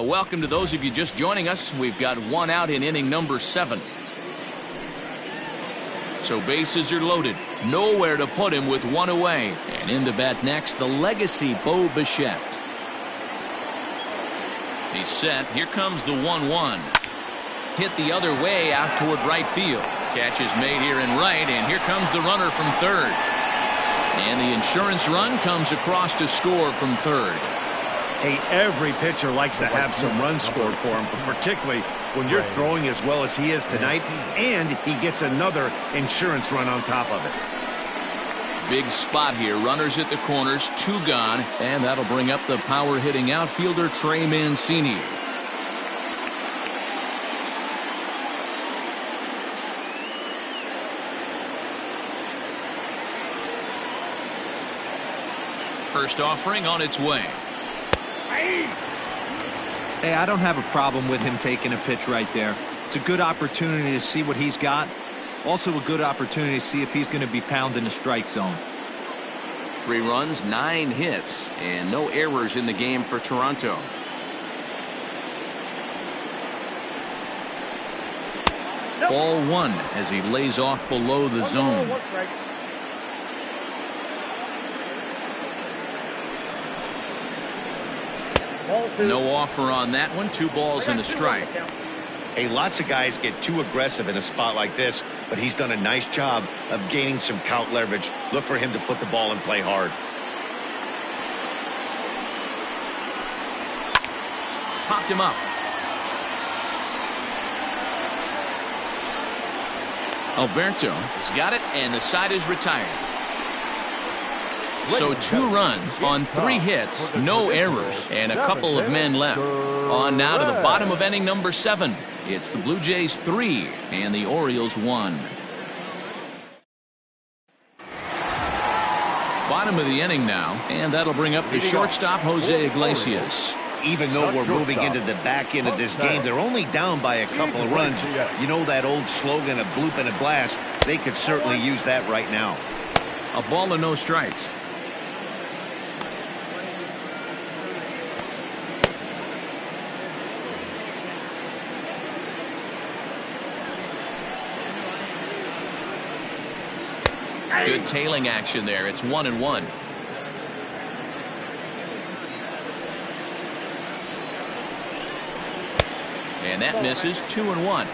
Welcome to those of you just joining us. We've got one out in inning number 7. So bases are loaded. Nowhere to put him with one away. And in to bat next, the legacy Bo Bichette. He's set. Here comes the 1-1. Hit the other way out toward right field. Catch is made here in right, and here comes the runner from third. And the insurance run comes across to score from third. Hey, every pitcher likes to have some runs scored for him, but particularly when you're throwing as well as he is tonight, and he gets another insurance run on top of it. Big spot here. Runners at the corners, 2 gone, and that'll bring up the power-hitting outfielder Trey Mancini. First offering on its way. Hey, I don't have a problem with him taking a pitch right there. It's a good opportunity to see what he's got. Also a good opportunity to see if he's going to be pounding the strike zone. 3 runs, 9 hits, and no errors in the game for Toronto. Ball 1 as he lays off below the zone. No offer on that one. 2 balls and a strike. Hey, lots of guys get too aggressive in a spot like this, but he's done a nice job of gaining some count leverage. Look for him to put the ball in play hard. Popped him up. Alberto has got it, and the side is retired. So 2 runs on 3 hits, no errors, and a couple of men left. On now to the bottom of inning number 7. It's the Blue Jays 3 and the Orioles 1. Bottom of the inning now, and that'll bring up the shortstop Jose Iglesias. Even though we're moving into the back end of this game, they're only down by a couple of runs. You know that old slogan, a bloop and a blast? They could certainly use that right now. A ball and no strikes. Good tailing action there. It's 1-1. And that misses. 2-1.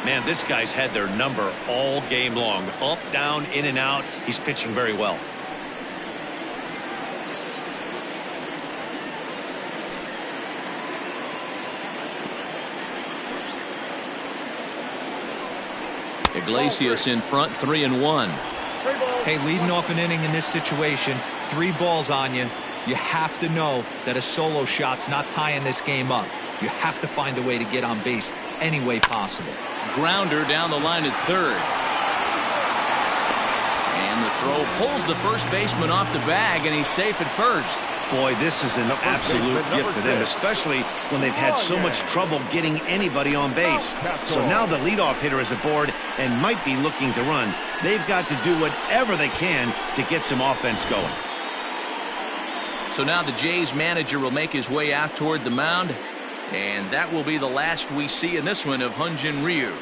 Man, this guy's had their number all game long. Up, down, in and out. He's pitching very well. Iglesias in front, 3-1. Hey, leading off an inning in this situation, 3 balls on you. You have to know that a solo shot's not tying this game up. You have to find a way to get on base any way possible. Grounder down the line at third. And the throw pulls the first baseman off the bag, and he's safe at first. Boy, this is an absolute gift for them, especially when they've had so much trouble getting anybody on base. So now the leadoff hitter is aboard and might be looking to run. They've got to do whatever they can to get some offense going. So now the Jays manager will make his way out toward the mound, and that will be the last we see in this one of Hyun-Jin Ryu.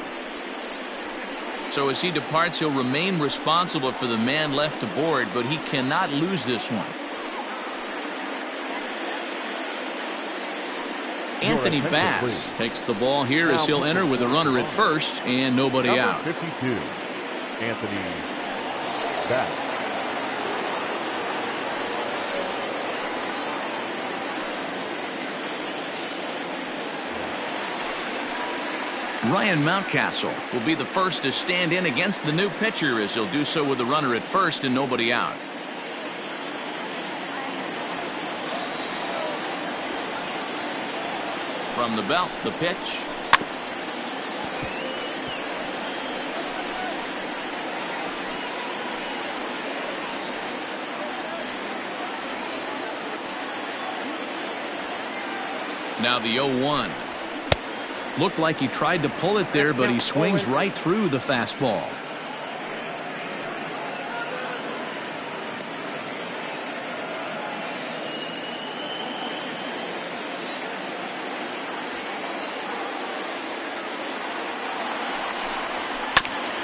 So as he departs, he'll remain responsible for the man left aboard, but he cannot lose this one. Anthony Bass takes the ball here as he'll enter with a runner at first and nobody out. 52, Anthony Bass. Ryan Mountcastle will be the first to stand in against the new pitcher as he'll do so with a runner at first and nobody out. From the belt, the pitch. Now the 0-1. Looked like he tried to pull it there, but he swings right through the fastball.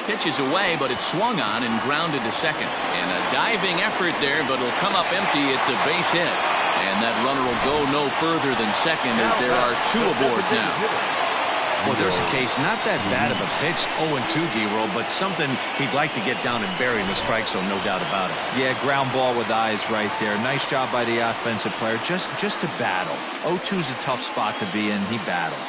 Pitch is away, but it's swung on and grounded to second. And a diving effort there, but it'll come up empty. It's a base hit. And that runner will go no further than second as there are two aboard now. Well, there's a case, not that bad of a pitch, 0-2, D-roll, but something he'd like to get down and bury in the strike zone, no doubt about it. Yeah, ground ball with eyes right there. Nice job by the offensive player, just to battle. 0-2's a tough spot to be in. He battled.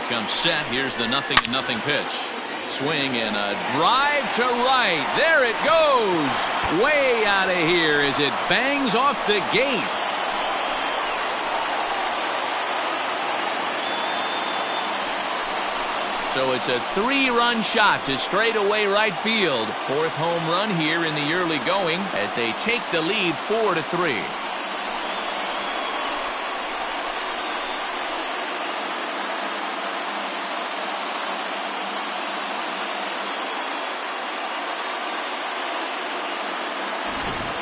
Comes set. Here's the 0-0 pitch. Swing and a drive to right. There it goes. Way out of here as it bangs off the gate. So it's a 3-run shot to straightaway right field. 4th home run here in the early going as they take the lead 4-3.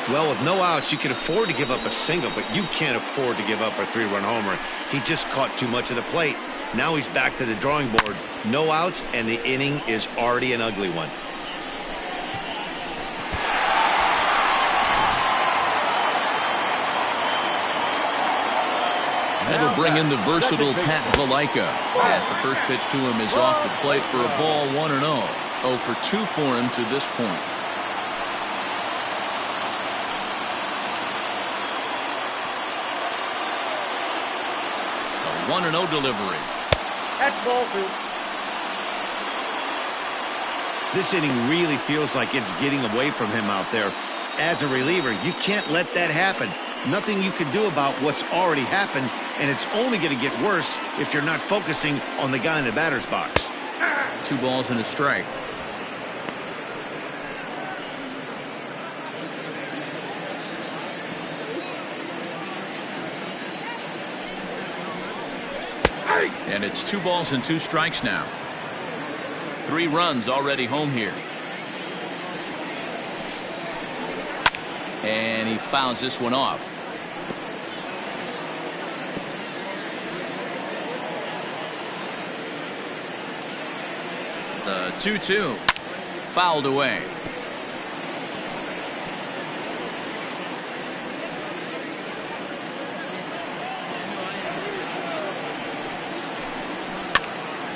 Well, with no outs, you can afford to give up a single, but you can't afford to give up a 3-run homer. He just caught too much of the plate. Now he's back to the drawing board. No outs, and the inning is already an ugly one. That'll bring in the versatile Pat Valaika as the first pitch to him is off the plate for a ball 1-0. 0 for 2 for him to this point. A 1-0 delivery. That's ball 2. This inning really feels like it's getting away from him out there. As a reliever, you can't let that happen. Nothing you can do about what's already happened, and it's only going to get worse if you're not focusing on the guy in the batter's box. 2 balls and a strike. And it's 2 balls and 2 strikes now. 3 runs already home here. And he fouls this one off. The 2-2 fouled away.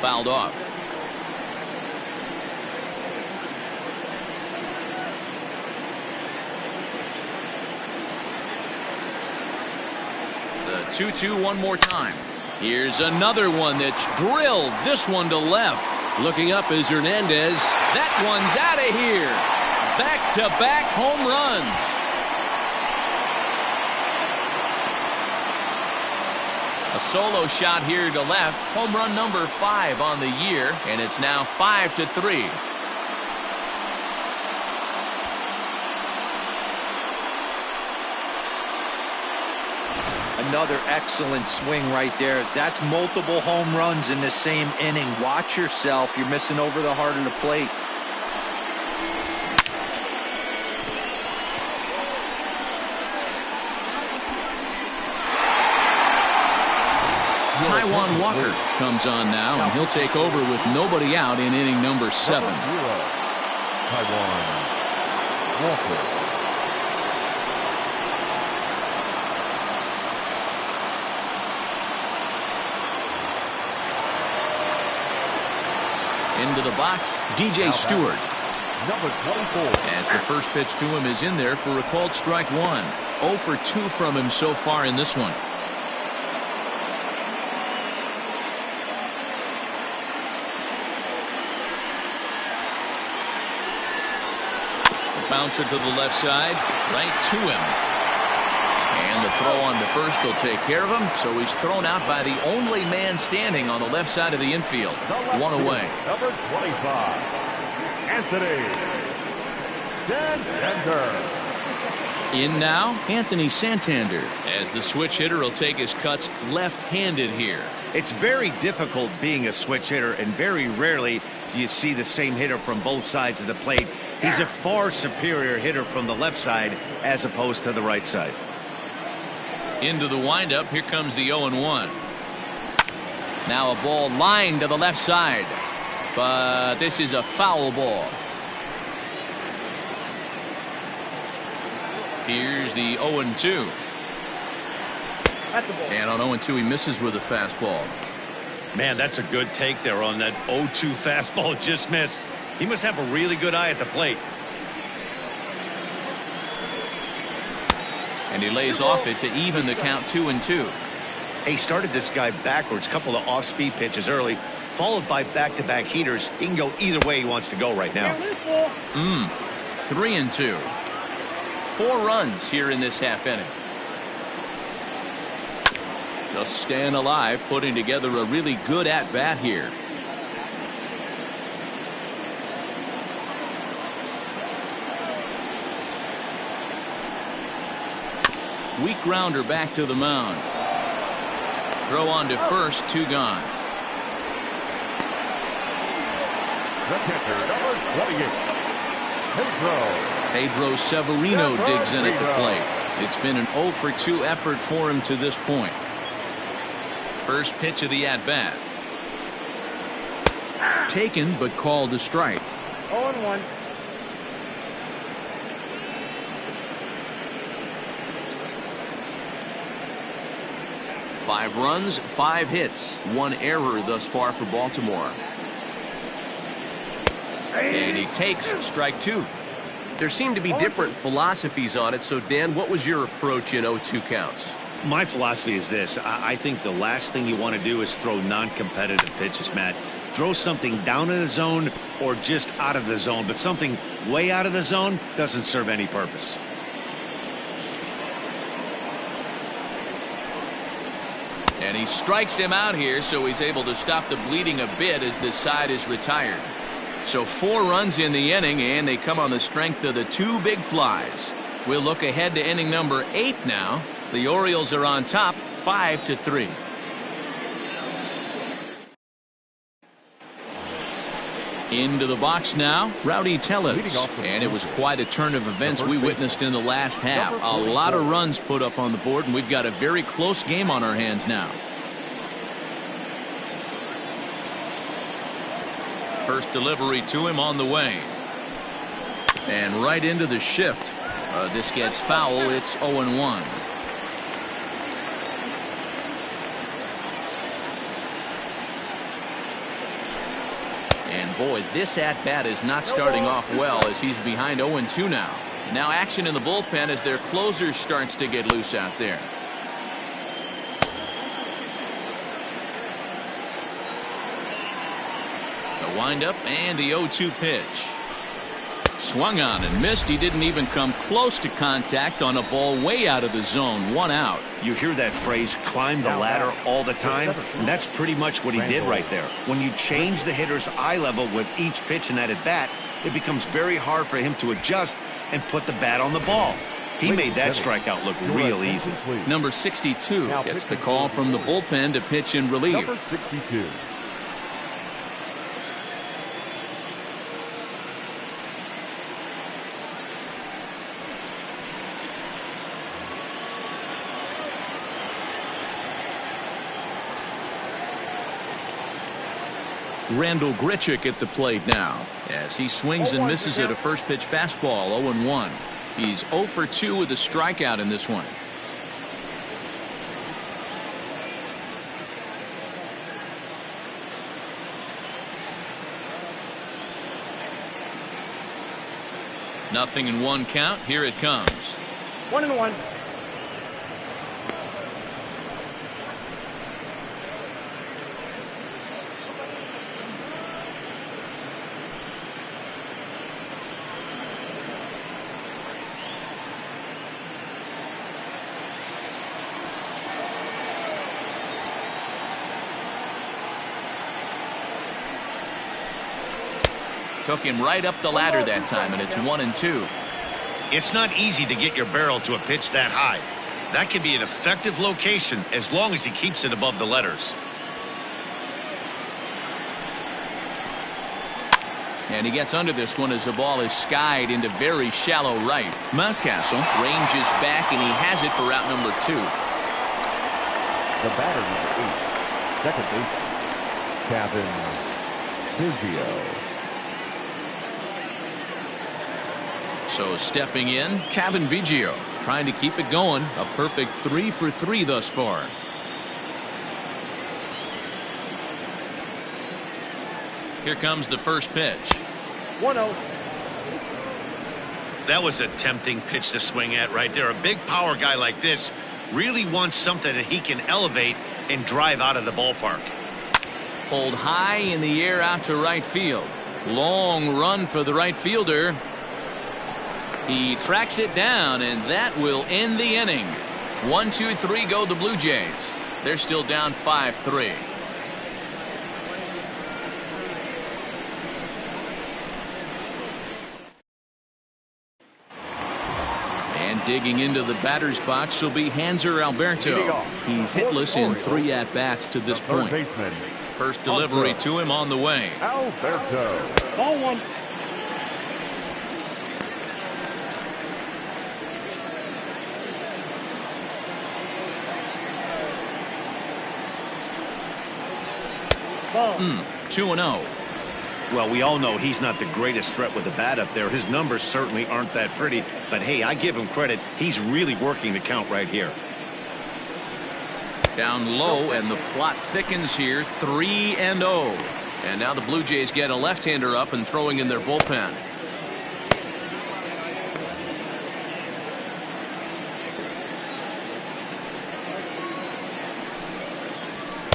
Fouled off. The 2-2 one more time. Here's another one that's drilled. This one to left. Looking up is Hernandez. That one's out of here. Back-to-back home runs. A solo shot here to left. Home run number 5 on the year, and it's now 5-3. Another excellent swing right there. That's multiple home runs in the same inning. Watch yourself. You're missing over the heart of the plate. Taijuan Walker comes on now, and he'll take over with nobody out in inning number 7. Taijuan Walker. Into the box, DJ Stewart. Number 24. As the first pitch to him is in there for a called strike 1. 0 for 2 from him so far in this one. Bouncer to the left side, right to him. And the throw on to first will take care of him, so he's thrown out by the only man standing on the left side of the infield. 1 away. Number 25, Anthony Santander. In now, Anthony Santander, as the switch hitter will take his cuts left-handed here. It's very difficult being a switch hitter, and very rarely you see the same hitter from both sides of the plate. He's a far superior hitter from the left side as opposed to the right side. Into the windup. Here comes the 0-1. Now a ball lined to the left side, but this is a foul ball. Here's the 0-2. And on 0-2 he misses with a fastball. Man, that's a good take there on that 0-2 fastball. Just missed. He must have a really good eye at the plate. And he lays off it to even the count 2-2. He started this guy backwards, couple of off-speed pitches early, followed by back-to-back heaters. He can go either way he wants to go right now. 3-2. 4 runs here in this half inning. Just staying alive, putting together a really good at-bat here. Weak grounder back to the mound. Throw on to first, 2 gone. The catcher, number 28, Pedro Severino digs in at the plate. It's been an 0-for-2 effort for him to this point. First pitch of the at-bat. Taken, but called a strike. 0-1. 5 runs, 5 hits, 1 error thus far for Baltimore. And he takes strike 2. There seem to be different philosophies on it. So, Dan, what was your approach in 0-2 counts? My philosophy is this. I think the last thing you want to do is throw non-competitive pitches, Matt. Throw something down in the zone or just out of the zone, but something way out of the zone doesn't serve any purpose. And he strikes him out here, so he's able to stop the bleeding a bit as this side is retired. So 4 runs in the inning, and they come on the strength of the 2 big flies. We'll look ahead to inning number 8 now. The Orioles are on top, 5-3. Into the box now, Rowdy Tellez. And it was quite a turn of events we witnessed in the last half. A lot of runs put up on the board, and we've got a very close game on our hands now. First delivery to him on the way. And right into the shift. This gets foul. It's 0-1. And boy, this at-bat is not starting off well as he's behind 0-2 now. Now action in the bullpen as their closer starts to get loose out there. The windup and the 0-2 pitch. Swung on and missed. He didn't even come close to contact on a ball way out of the zone. 1 out. You hear that phrase, climb the ladder, all the time, and that's pretty much what he did right there. When you change the hitter's eye level with each pitch in that at-bat, it becomes very hard for him to adjust and put the bat on the ball. He made that strikeout look real easy. Number 62 gets the call from the bullpen to pitch in relief. Number 62. Randall Grichuk at the plate now as he swings and misses at a first pitch fastball. 0-1. He's 0-for-2 with a strikeout in this one. Nothing in 1 count. Here it comes. 1-1. Took him right up the ladder that time, and it's 1-2. It's not easy to get your barrel to a pitch that high. That can be an effective location as long as he keeps it above the letters. And he gets under this one as the ball is skied into very shallow right. Mountcastle ranges back, and he has it for route number 2. The batter, number 8, second baseman, Biggio. So stepping in, Kevin Biggio, trying to keep it going. A perfect 3 for 3 thus far. Here comes the first pitch. 1-0. That was a tempting pitch to swing at right there. A big power guy like this really wants something that he can elevate and drive out of the ballpark. Pulled high in the air out to right field. Long run for the right fielder. He tracks it down, and that will end the inning. 1, 2, 3 go the Blue Jays. They're still down 5-3. And digging into the batter's box will be Hanser Alberto. He's hitless in 3 at-bats to this point. First delivery to him on the way. Alberto. Ball 1. Ball. 2-0. Well, we all know he's not the greatest threat with the bat up there. His numbers certainly aren't that pretty. But, hey, I give him credit. He's really working the count right here. Down low, and the plot thickens here. 3-0. And now the Blue Jays get a left-hander up and throwing in their bullpen.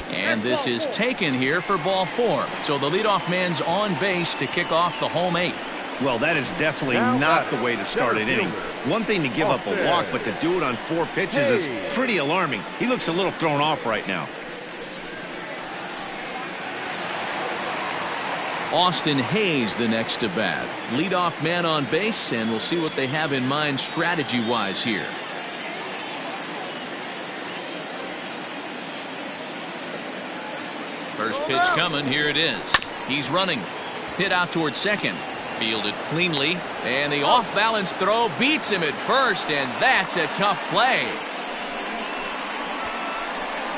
And this is taken here for ball 4. So the leadoff man's on base to kick off the home 8th. Well, that is definitely not the way to start an inning. One thing to give up a walk, but to do it on 4 pitches is pretty alarming. He looks a little thrown off right now. Austin Hayes the next to bat. Leadoff man on base, and we'll see what they have in mind strategy-wise here. First pitch coming. Here it is. He's running. Hit out towards second. Fielded cleanly. And the off-balance throw beats him at first, and that's a tough play.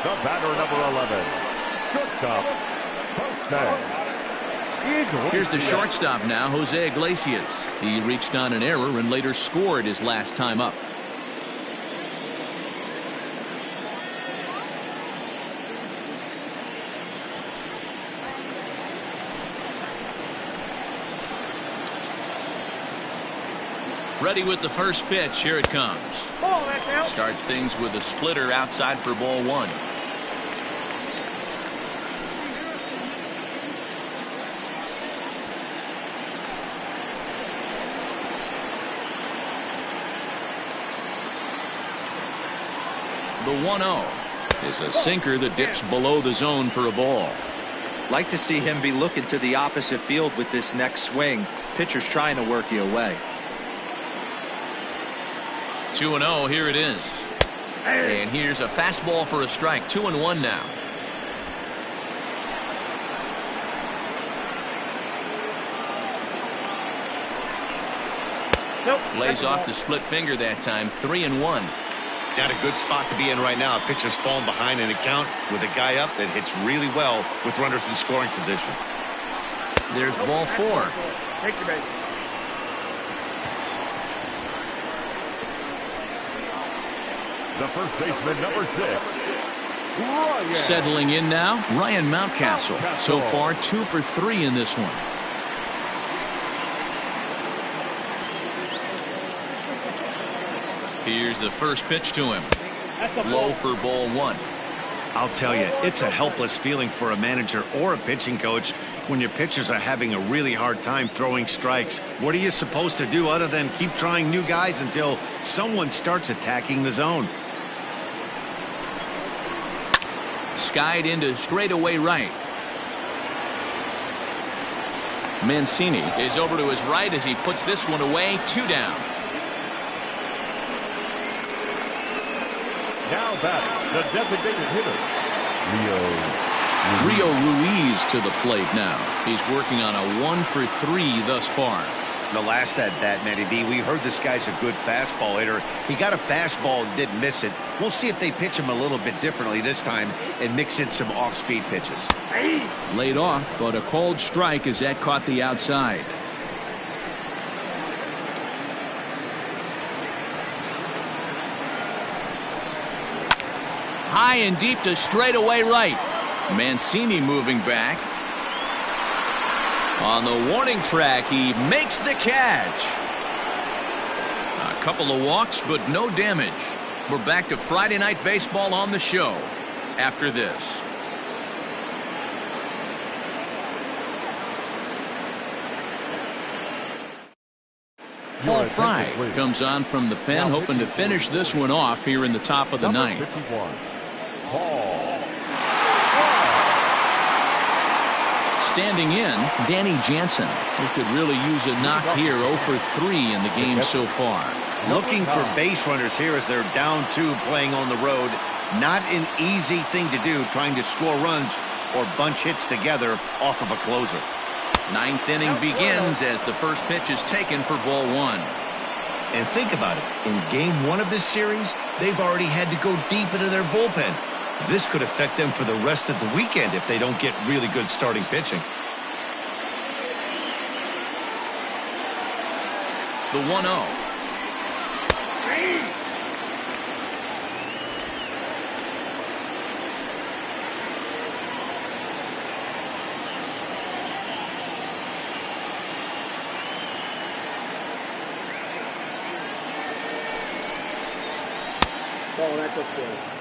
The batter, number 11, shortstop, Here's the shortstop now, Jose Iglesias. He reached on an error and later scored his last time up. Ready with the first pitch. Here it comes. Starts things with a splitter outside for ball 1. The 1-0 is a sinker that dips below the zone for a ball. Like to see him be looking to the opposite field with this next swing. Pitcher's trying to work you away. 2-0. Here it is. And here's a fastball for a strike. 2-1 now. Lays off the split finger that time. 3-1. Not a good spot to be in right now. A pitcher's falling behind in the count with a guy up that hits really well with runners in scoring position. There's ball 4. Take your base. the first baseman, number 6. Ryan. Settling in now, Ryan Mountcastle. So far, 2 for 3 in this one. Here's the first pitch to him. Low for ball 1. I'll tell you, it's a helpless feeling for a manager or a pitching coach when your pitchers are having a really hard time throwing strikes. What are you supposed to do other than keep trying new guys until someone starts attacking the zone? Skied into straightaway right. Mancini is over to his right as he puts this one away. 2 down. Now batting, the designated hitter, Leo Rio Ruiz to the plate now. He's working on a 1 for 3 thus far. The last at that, Matty B, we heard this guy's a good fastball hitter. He got a fastball and didn't miss it. We'll see if they pitch him a little bit differently this time and mix in some off-speed pitches. Laid off, but a called strike as that caught the outside. High and deep to straightaway right. Mancini moving back. On the warning track, he makes the catch. A couple of walks, but no damage. We're back to Friday Night Baseball on the show after this. Paul Fry comes on from the pen, hoping to finish this one off here in the top of the ninth. Standing in, Danny Jansen, who could really use a knock here. 0 for 3 in the game so far. Looking for base runners here as they're down 2 playing on the road. Not an easy thing to do, trying to score runs or bunch hits together off of a closer. Ninth inning begins as the first pitch is taken for ball 1. And think about it. In game 1 of this series, they've already had to go deep into their bullpen. This could affect them for the rest of the weekend if they don't get really good starting pitching. The 1-0. Oh, that's up there.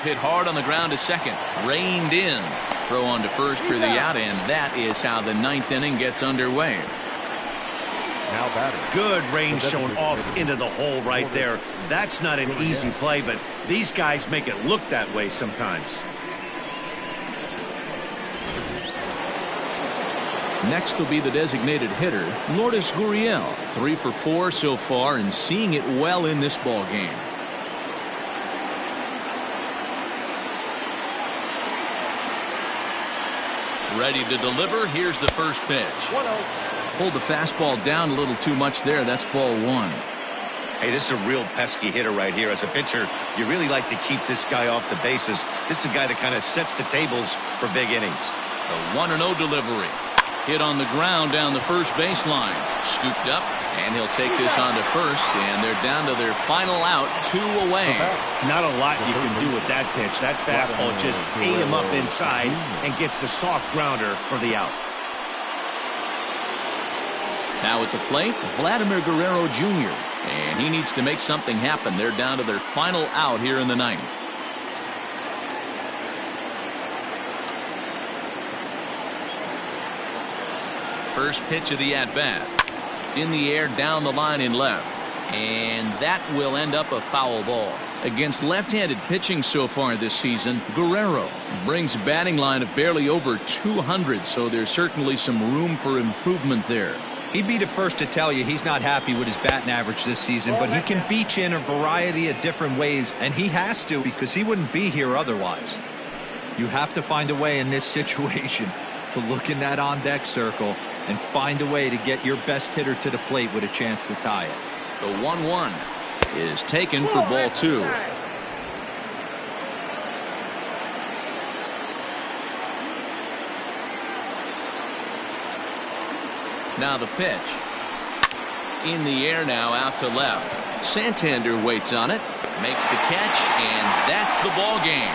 Hit hard on the ground to second. Reined in. Throw on to first for the out, and that is how the ninth inning gets underway. Now batting. Good range shown off into the hole right there. That's not an easy play, but these guys make it look that way sometimes. Next will be the designated hitter, Lourdes Gurriel. 3 for 4 so far and seeing it well in this ball game. Ready to deliver. Here's the first pitch. 1-0. Pulled the fastball down a little too much there. That's ball 1. Hey, this is a real pesky hitter right here. As a pitcher, you really like to keep this guy off the bases. This is a guy that kind of sets the tables for big innings. The 1-0 delivery. Hit on the ground down the first baseline. Scooped up, and he'll take this on to first, and they're down to their final out, 2 away. Not a lot you can do with that pitch. That fastball just ate him up inside and gets the soft grounder for the out. Now at the plate, Vladimir Guerrero Jr., and he needs to make something happen. They're down to their final out here in the ninth. First pitch of the at-bat. In the air, down the line in left. And that will end up a foul ball. Against left-handed pitching so far this season, Guerrero brings a batting line of barely over 200, so there's certainly some room for improvement there. He'd be the first to tell you he's not happy with his batting average this season, but he can beat you in a variety of different ways, and he has to because he wouldn't be here otherwise. You have to find a way in this situation to look in that on-deck circle and find a way to get your best hitter to the plate with a chance to tie it. The 1-1 is taken for ball 2. Now the pitch. In the air now, out to left. Santander waits on it, makes the catch, and that's the ball game.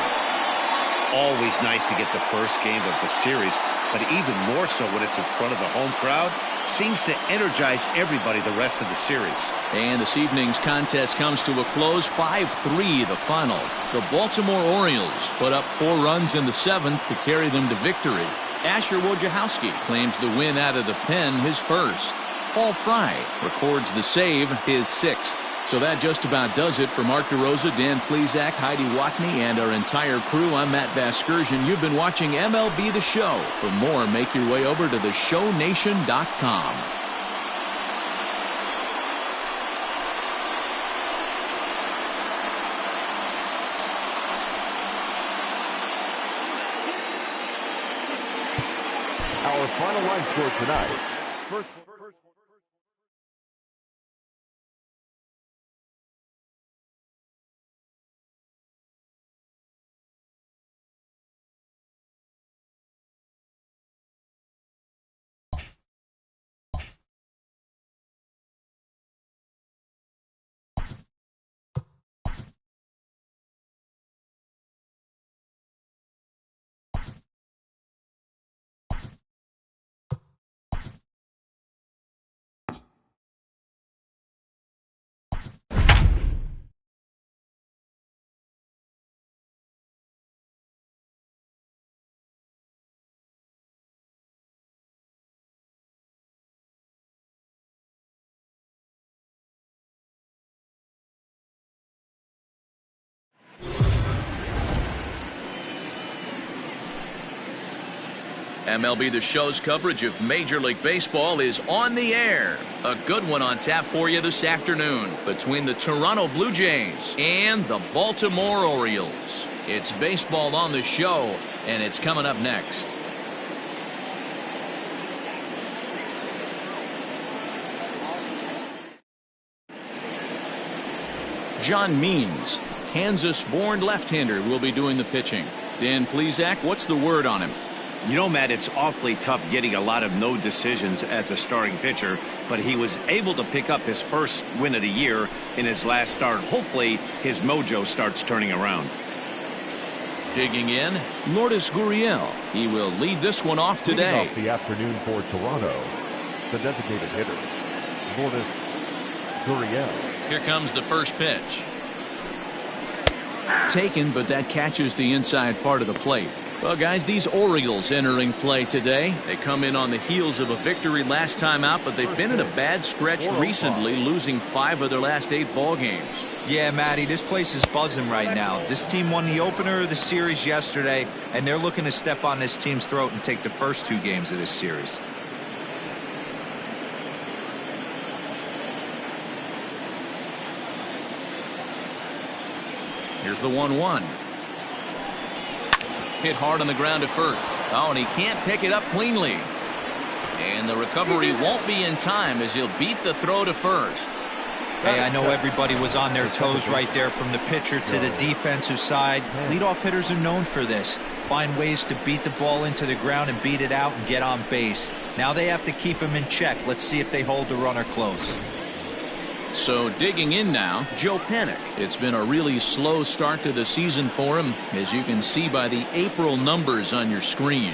Always nice to get the first game of the series, but even more so when it's in front of the home crowd. Seems to energize everybody the rest of the series. And this evening's contest comes to a close. 5-3 the final. The Baltimore Orioles put up 4 runs in the 7th to carry them to victory. Asher Wojciechowski claims the win out of the pen, his first. Paul Fry records the save, his 6th. So that just about does it for Mark DeRosa, Dan Plesac, Heidi Watney, and our entire crew. I'm Matt Vasgersian. You've been watching MLB The Show. For more, make your way over to theshownation.com. Our final line score tonight. First MLB The Show's coverage of Major League Baseball is on the air. A good one on tap for you this afternoon between the Toronto Blue Jays and the Baltimore Orioles. It's baseball on the show, and it's coming up next. John Means, Kansas-born left-hander, will be doing the pitching. Dan Plesac, what's the word on him? You know, Matt, it's awfully tough getting a lot of no decisions as a starting pitcher, but he was able to pick up his first win of the year in his last start. Hopefully, his mojo starts turning around. Digging in, Lourdes Gurriel. He will lead this one off today. Leading off the afternoon for Toronto, the designated hitter, Lourdes Gurriel. Here comes the first pitch. Taken, but that catches the inside part of the plate. Well, guys, these Orioles entering play today. They come in on the heels of a victory last time out, but they've been in a bad stretch recently, losing 5 of their last 8 ball games. Yeah, Matty, this place is buzzing right now. This team won the opener of the series yesterday, and they're looking to step on this team's throat and take the first 2 games of this series. Here's the 1-1. Hit hard on the ground at first. Oh, and he can't pick it up cleanly. And the recovery won't be in time as he'll beat the throw to first. Hey, I know everybody was on their toes right there from the pitcher to the defensive side. Leadoff hitters are known for this. Find ways to beat the ball into the ground and beat it out and get on base. Now they have to keep him in check. Let's see if they hold the runner close. So digging in now, Joe Panik. It's been a really slow start to the season for him, as you can see by the April numbers on your screen.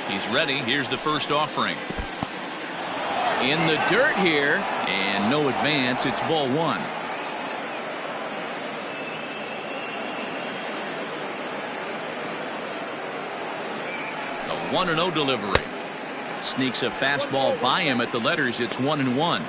He's ready. Here's the first offering. In the dirt here, and no advance. It's ball 1. A 1-0 delivery. Sneaks a fastball by him at the letters. It's 1-1.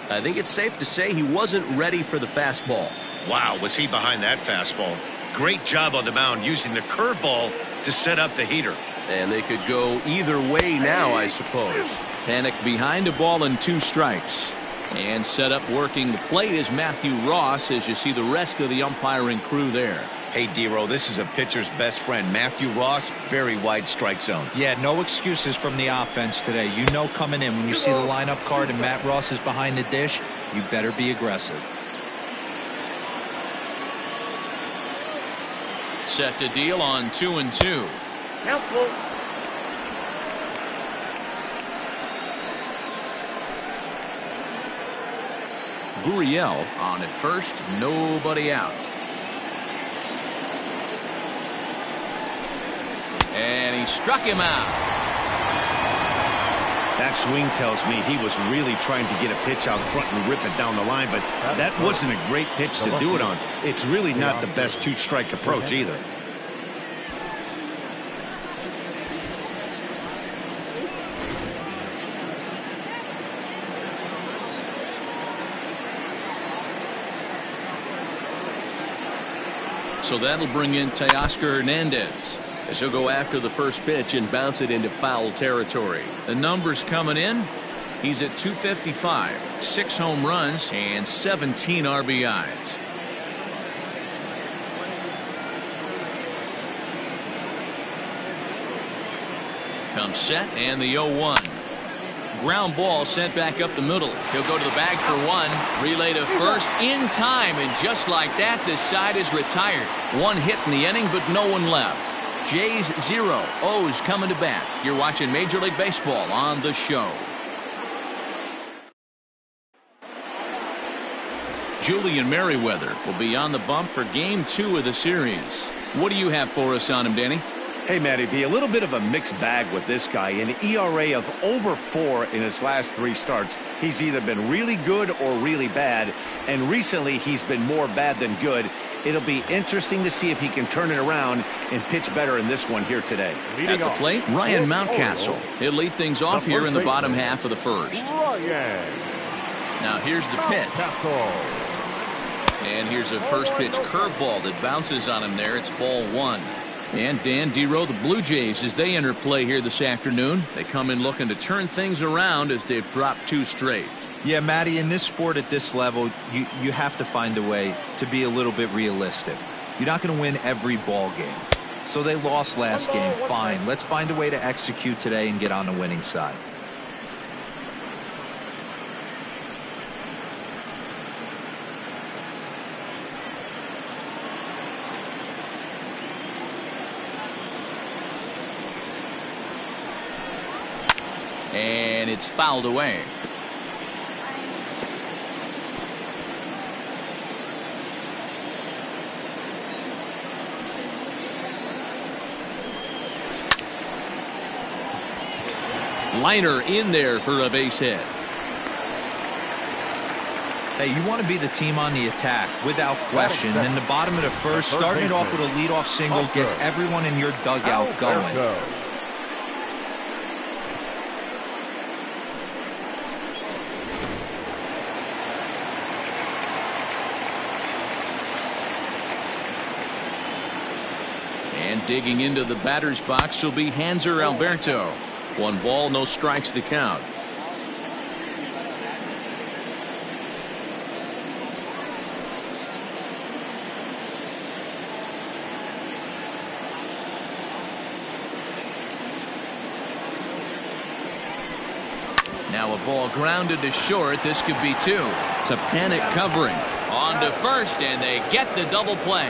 I think it's safe to say he wasn't ready for the fastball. Wow, was he behind that fastball. Great job on the mound using the curveball to set up the heater. And they could go either way now, I suppose. Panik behind a ball and 2 strikes. And set up working the plate is Matthew Ross, as you see the rest of the umpiring crew there. Hey, D-Row, this is a pitcher's best friend. Matthew Ross, very wide strike zone. Yeah, no excuses from the offense today. You know coming in when you see the lineup card and Matt Ross is behind the dish, you better be aggressive. Set to deal on 2-2. Helpful. Gurriel on at first, nobody out. And he struck him out. That swing tells me he was really trying to get a pitch out front and rip it down the line, but that wasn't a great pitch to do it on. It's really not the best two-strike approach either. So that'll bring in Teoscar Hernandez as he'll go after the first pitch and bounce it into foul territory. The numbers coming in. He's at 255, 6 home runs and 17 RBIs. Comes set and the 0-1. Ground ball sent back up the middle. He'll go to the bag for one. Relay to first in time, and just like that, this side is retired. One hit in the inning, but no one left. Jays 0, O's coming to bat. You're watching Major League Baseball on The Show. Julian Merriweather will be on the bump for Game 2 of the series. What do you have for us on him, Danny? Hey, Matty V, a little bit of a mixed bag with this guy. An ERA of over 4 in his last 3 starts. He's either been really good or really bad, and recently he's been more bad than good. It'll be interesting to see if he can turn it around and pitch better in this one here today. At the plate, Ryan Mountcastle. He'll lead things off here in the bottom half of the first. Now here's the pitch. And here's a first pitch curveball that bounces on him there. It's ball 1. And Dan Dero, the Blue Jays, as they enter play here this afternoon, they come in looking to turn things around as they've dropped 2 straight. Yeah, Matty, in this sport at this level, you have to find a way to be a little bit realistic. You're not going to win every ball game. So they lost last game, fine. Let's find a way to execute today and get on the winning side. And it's fouled away. Liner in there for a base hit. Hey, you want to be the team on the attack, without question. In the bottom of the first, starting it off with a leadoff single gets everyone in your dugout going. And digging into the batter's box will be Hanser Alberto. 1 ball, no strikes to count. Now a ball grounded to short. This could be 2. It's a panic covering. On to first, and they get the double play.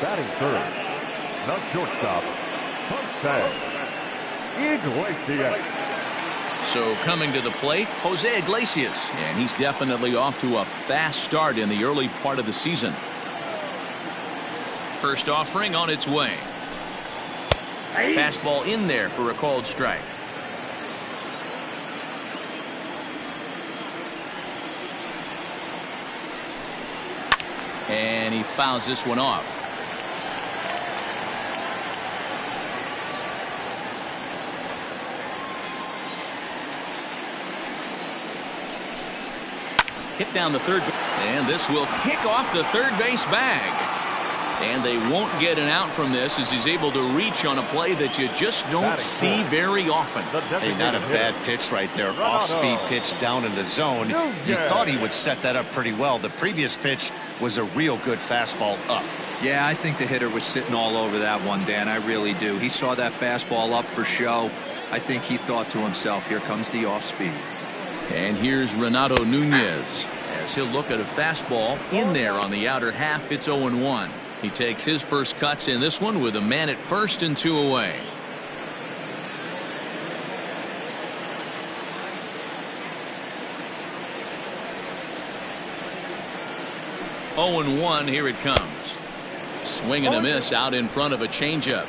Batting third, the shortstop, Iglesias. So coming to the plate, Jose Iglesias, and he's definitely off to a fast start in the early part of the season. First offering on its way. Fastball in there for a called strike. And he fouls this one off. Hit down the third, and this will kick off the third base bag. And they won't get an out from this as he's able to reach on a play that you just don't see very often. Hey, not a bad pitch right there. Off-speed pitch down in the zone. You thought he would set that up pretty well. The previous pitch was a real good fastball up. Yeah, I think the hitter was sitting all over that one, Dan. I really do. He saw that fastball up for show. I think he thought to himself, here comes the off-speed. And here's Renato Nunez as he'll look at a fastball in there on the outer half. It's 0-1. He takes his first cuts in this one with a man at first and 2 away. Oh and 1, here it comes. Swing and a miss out in front of a changeup.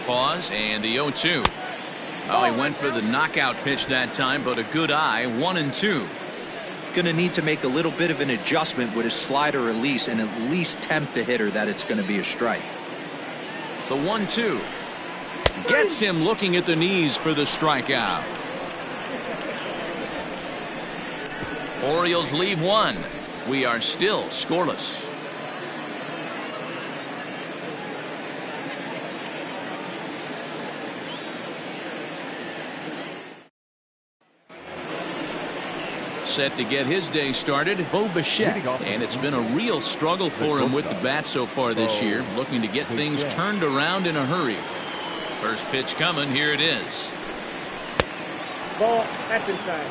pause and the 0-2. Oh, he went for the knockout pitch that time, but a good eye. 1-2. Going to need to make a little bit of an adjustment with his slider release and at least tempt the hitter that it's going to be a strike. The 1-2 gets him looking at the knees for the strikeout. Orioles leave one. We are still scoreless. Set to get his day started, burgess, and it's been a real struggle for him with the bat so far this year, looking to get things turned around in a hurry. First pitch coming, here it is. Ball, that's inside.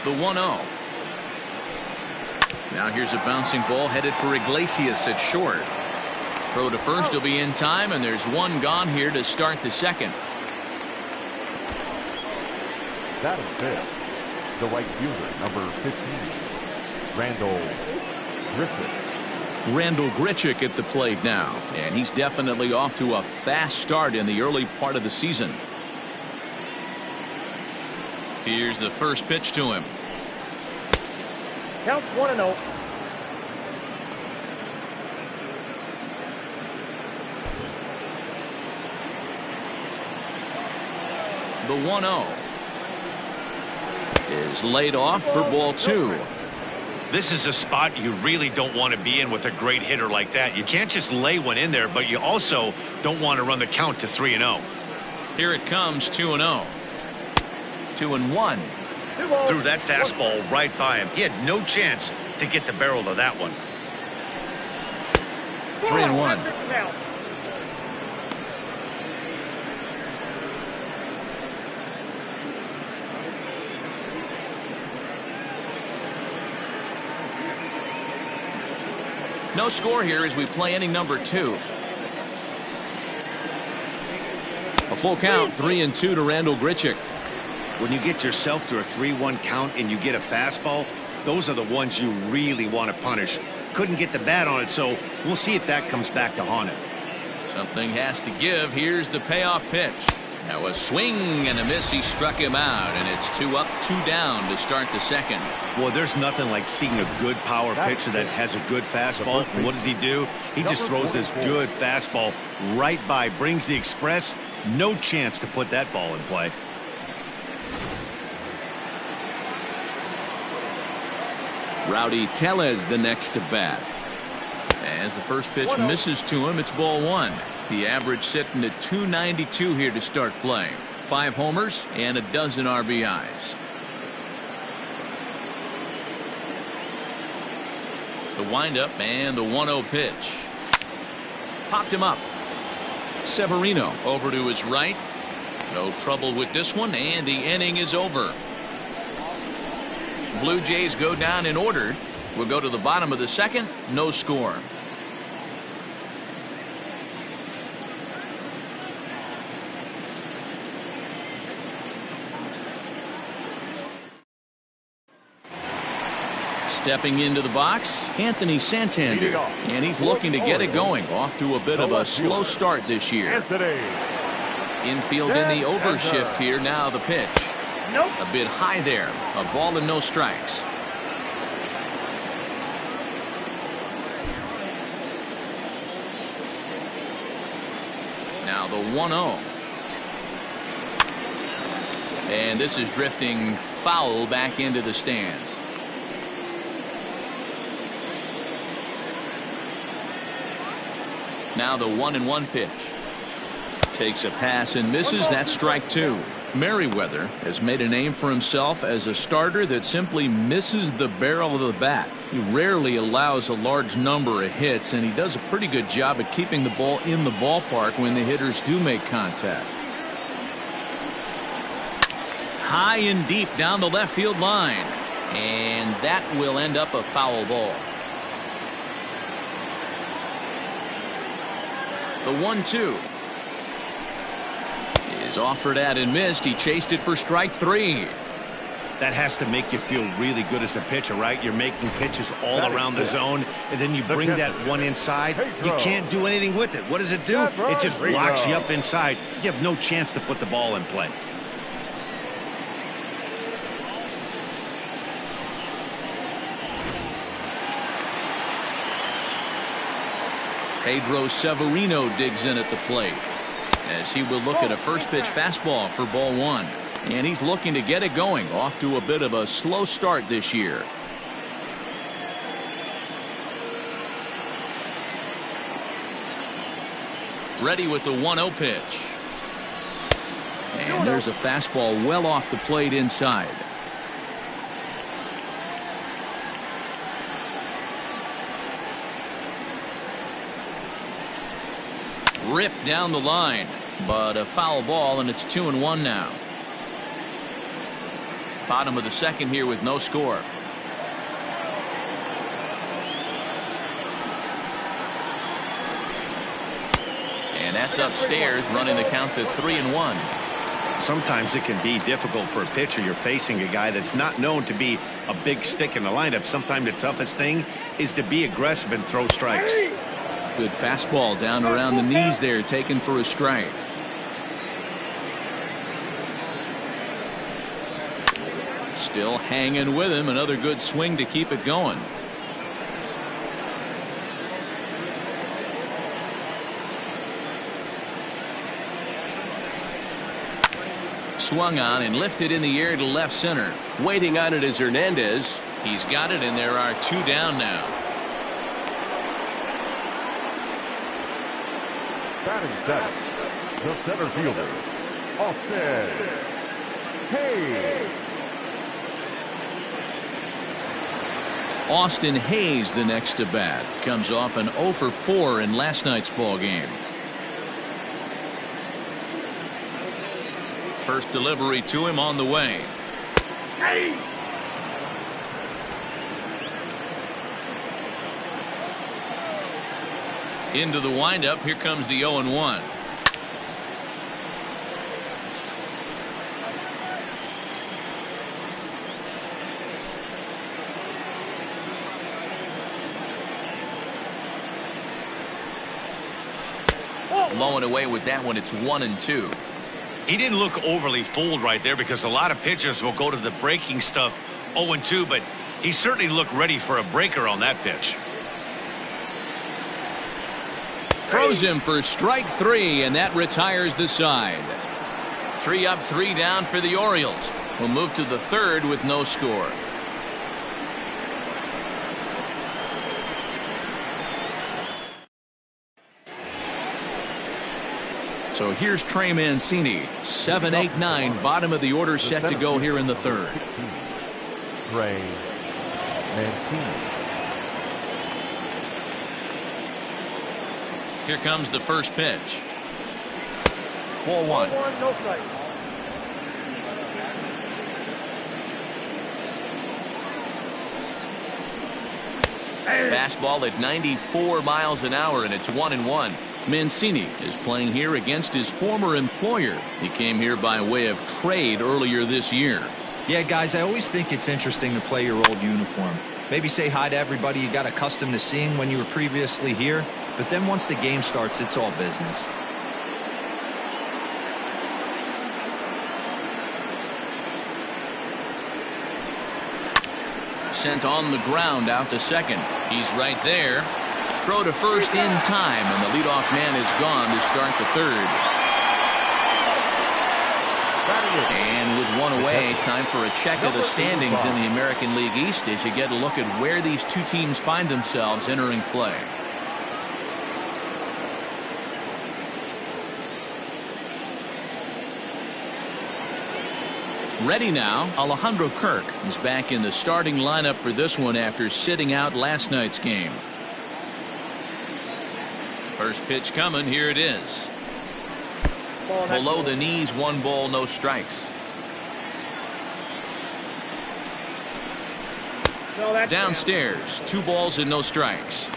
The 1-0. Now here's a bouncing ball headed for Iglesias at short. Throw to first will be in time, and there's one gone here to start the second. That is fifth. The right fielder, number 15, Randall Griffith. Randall Grichuk at the plate now, and he's definitely off to a fast start in the early part of the season. Here's the first pitch to him. Counts 1-0. The 1-0 is laid off for ball two. This is a spot you really don't want to be in with a great hitter like that. You can't just lay one in there, but you also don't want to run the count to 3-0. Here it comes, 2-0. 2-1. Threw that fastball right by him. He had no chance to get the barrel of that one. 3-1. No score here as we play inning number 2. A full count, 3-2 to Randall Grichuk. When you get yourself to a 3-1 count and you get a fastball, those are the ones you really want to punish. Couldn't get the bat on it, so we'll see if that comes back to haunt him. Something has to give. Here's the payoff pitch. Now a swing and a miss. He struck him out, and it's 2 up, 2 down to start the second. Well, there's nothing like seeing a good power pitcher that has a good fastball. What does he do? He just throws this good fastball right by, brings the express. No chance to put that ball in play. Rowdy Tellez the next to bat. As the first pitch misses to him, it's ball 1. The average sitting at 292 here to start play. 5 homers and a dozen RBIs. The windup and the 1-0 pitch. Popped him up. Severino over to his right. No trouble with this one, and the inning is over. Blue Jays go down in order. We'll go to the bottom of the second. No score. Stepping into the box, Anthony Santander, and he's looking to get it going. Off to a bit of a slow start this year. Infield in the overshift here. Now the pitch. A bit high there. A ball and no strikes. Now the 1-0. And this is drifting foul back into the stands. Now the 1-1 pitch. Takes a pass and misses. That's strike 2. Merriweather has made a name for himself as a starter that simply misses the barrel of the bat. He rarely allows a large number of hits, and he does a pretty good job at keeping the ball in the ballpark when the hitters do make contact. High and deep down the left field line, and that will end up a foul ball. The 1-2 is offered at and missed. He chased it for strike 3. That has to make you feel really good as a pitcher, right? You're making pitches all around the zone, and then you bring that one inside. You can't do anything with it. What does it do? It just locks you up inside. You have no chance to put the ball in play. Pedro Severino digs in at the plate as he will look at a first pitch fastball for ball one. And he's looking to get it going, off to a bit of a slow start this year. Ready with the 1-0 pitch. And there's a fastball well off the plate inside. Ripped down the line, but a foul ball, and it's 2-1 now. Bottom of the second here with no score. And that's upstairs, running the count to 3-1. Sometimes it can be difficult for a pitcher. You're facing a guy that's not known to be a big stick in the lineup. Sometimes the toughest thing is to be aggressive and throw strikes. Good fastball down around the knees there, taken for a strike. Still hanging with him. Another good swing to keep it going. Swung on and lifted in the air to left center. Waiting on it is Hernandez. He's got it, and there are 2 down now. Batting seventh, the center fielder, Austin Hayes. Austin Hayes the next to bat. Comes off an 0 for 4 in last night's ball game. First delivery to him on the way. Into the windup. Here comes the 0-1. Blowing away with that one. It's 1-2. He didn't look overly fooled right there, because a lot of pitchers will go to the breaking stuff 0-2, but he certainly looked ready for a breaker on that pitch. Throws him for strike 3, and that retires the side. 3 up, 3 down for the Orioles. We'll move to the third with no score. So here's Trey Mancini. 7, 8, 9, bottom of the order, set to go here in the third. Trey Mancini. Here comes the first pitch. Ball 1. No strike. Fastball at 94 miles an hour, and it's 1-1. Mancini is playing here against his former employer. He came here by way of trade earlier this year. Yeah, guys, I always think it's interesting to play your old uniform. Maybe say hi to everybody you got accustomed to seeing when you were previously here. But then once the game starts, it's all business. Sent on the ground out to second. He's right there. Throw to first in time, and the leadoff man is gone to start the third. And with one away, time for a check of the standings in the American League East as you get a look at where these two teams find themselves entering play. Ready now, Alejandro Kirk is back in the starting lineup for this one after sitting out last night's game. First pitch coming, here it is. Below the knees, 1 ball, no strikes. Downstairs, 2 balls and no strikes.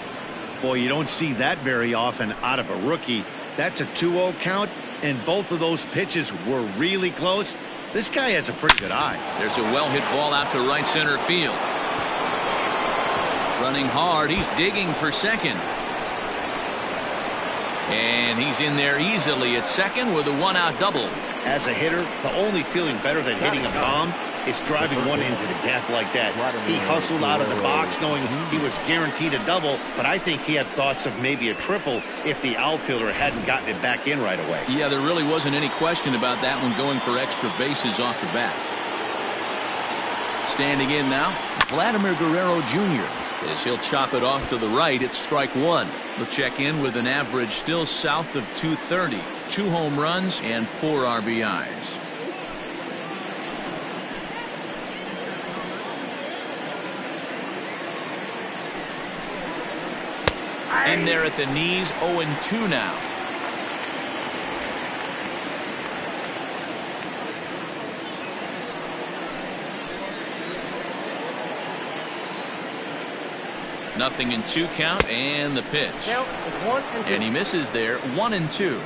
Boy, you don't see that very often out of a rookie. That's a 2-0 count, and both of those pitches were really close. This guy has a pretty good eye. There's a well-hit ball out to right center field. Running hard. He's digging for second. And he's in there easily at second with a one-out double. As a hitter, the only feeling better than hitting a bomb is driving one into the gap like that. He hustled out of the box knowing he was guaranteed a double, but I think he had thoughts of maybe a triple if the outfielder hadn't gotten it back in right away. Yeah, there really wasn't any question about that one, going for extra bases off the bat. Standing in now, Vladimir Guerrero Jr. as he'll chop it off to the right. It's strike one. He'll check in with an average still south of 230. 2 home runs and 4 RBIs. In there at the knees, 0-2 now. Nothing in 2 count, and the pitch. And he misses there, 1-2.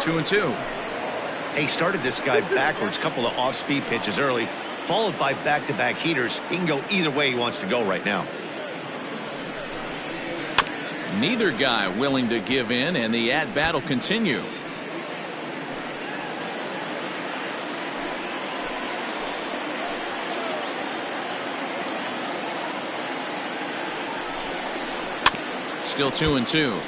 Two and two. He started this guy backwards, couple of off-speed pitches early, followed by back-to-back heaters. He can go either way he wants to go right now. Neither guy willing to give in, and the at-bat will continue. Still 2-2.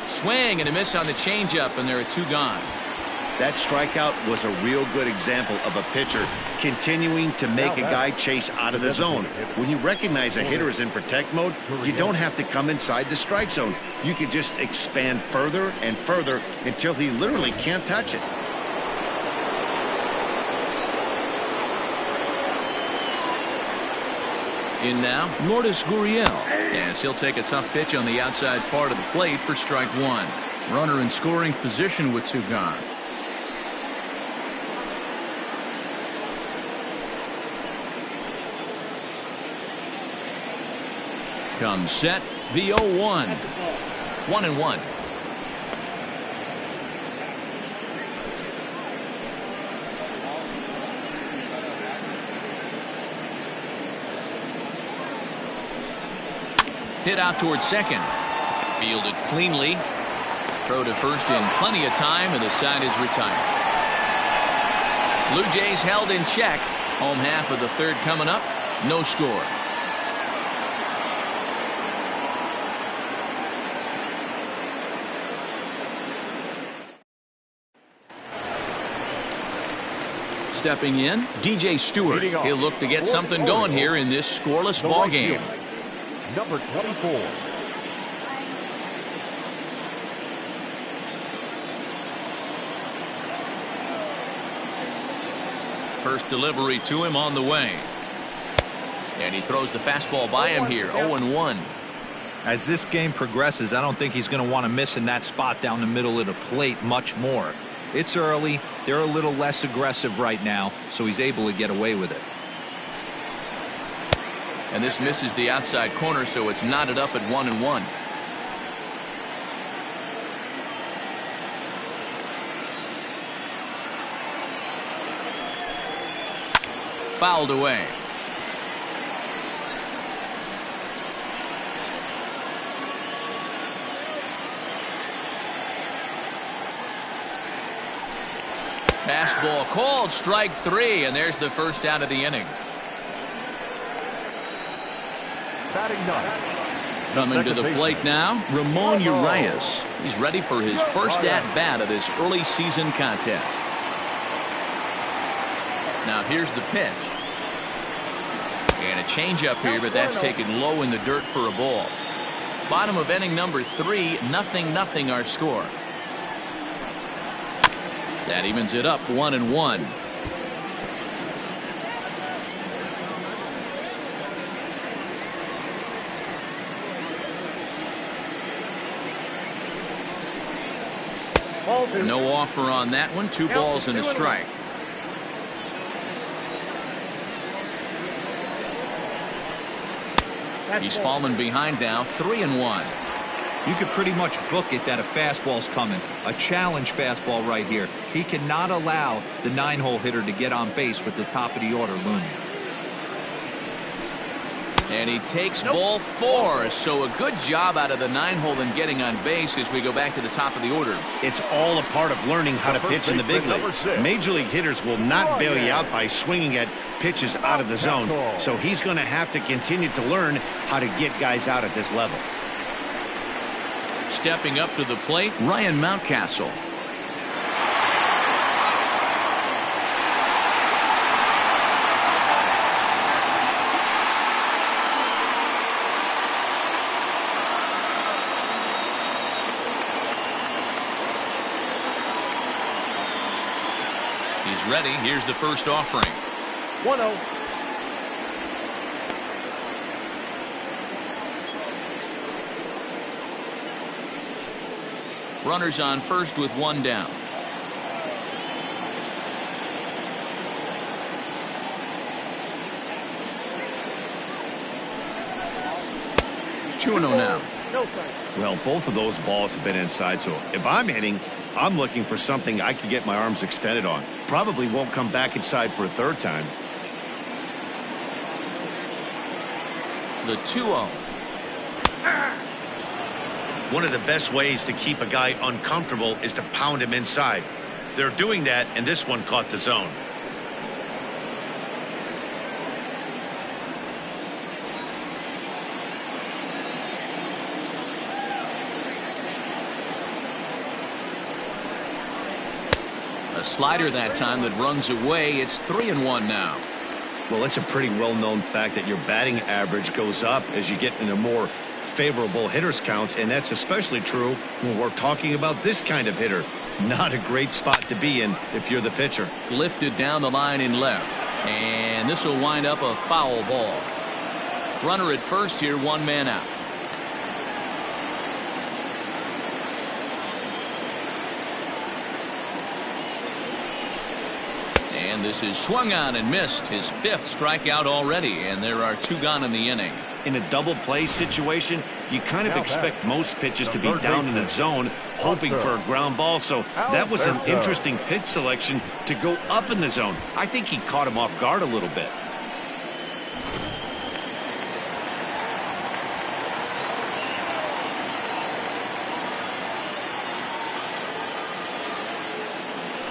Swing and a miss on the changeup, and there are 2 gone. That strikeout was a real good example of a pitcher continuing to make a guy chase out of the zone. When you recognize a hitter is in protect mode, you don't have to come inside the strike zone. You can just expand further and further until he literally can't touch it. In now, Lourdes Gurriel, as he'll take a tough pitch on the outside part of the plate for strike one. Runner in scoring position with 2 gone. Comes set, the 0-1. 1-1. Hit out towards second. Fielded cleanly. Throw to first in plenty of time, and the side is retired. Blue Jays held in check. Home half of the third coming up. No score. Stepping in, DJ Stewart. He'll look to get something going here in this scoreless ball game. Number 24. First delivery to him on the way. And he throws the fastball by him here, 0-1. As this game progresses, I don't think he's going to want to miss in that spot down the middle of the plate much more. It's early. They're a little less aggressive right now, so he's able to get away with it. And this misses the outside corner, so it's knotted up at 1-1. Fouled away. Fastball called, strike 3, and there's the first out of the inning. Batting ninth. Coming to the plate now, Ramon Urias. He's ready for his first at-bat of this early season contest. Now here's the pitch. And a changeup here, but that's taken low in the dirt for a ball. Bottom of inning number 3, 0-0 our score. That evens it up, 1-1. No offer on that one. 2 balls and a strike. He's fallen behind now, 3-1. You could pretty much book it that a fastball's coming. A challenge fastball right here. He cannot allow the 9-hole hitter to get on base with the top of the order looming. And he takes ball 4. So a good job out of the 9-hole in getting on base as we go back to the top of the order. It's all a part of learning how to pitch in the big leagues. Major league hitters will not bail you out by swinging at pitches out of the zone. So he's going to have to continue to learn how to get guys out at this level. Stepping up to the plate, Ryan Mountcastle. He's ready. Here's the first offering. 1-0. Runners on first with 1 down. Two and 0 now. Well, both of those balls have been inside, so if I'm hitting, I'm looking for something I can get my arms extended on. Probably won't come back inside for a 3rd time. The 2-0. One of the best ways to keep a guy uncomfortable is to pound him inside. They're doing that, and this one caught the zone. A slider that time that runs away. It's 3-1 now. Well, it's a pretty well-known fact that your batting average goes up as you get into more favorable hitters counts, and that's especially true when we're talking about this kind of hitter. Not a great spot to be in if you're the pitcher. Lifted down the line in left, and this will wind up a foul ball. Runner at first here, 1 man out. And this is swung on and missed. His 5th strikeout already, and there are 2 gone in the inning. In a double play situation, you kind of expect most pitches to be down in the zone, hoping for a ground ball. So that was an interesting pitch selection to go up in the zone. I think he caught him off guard a little bit.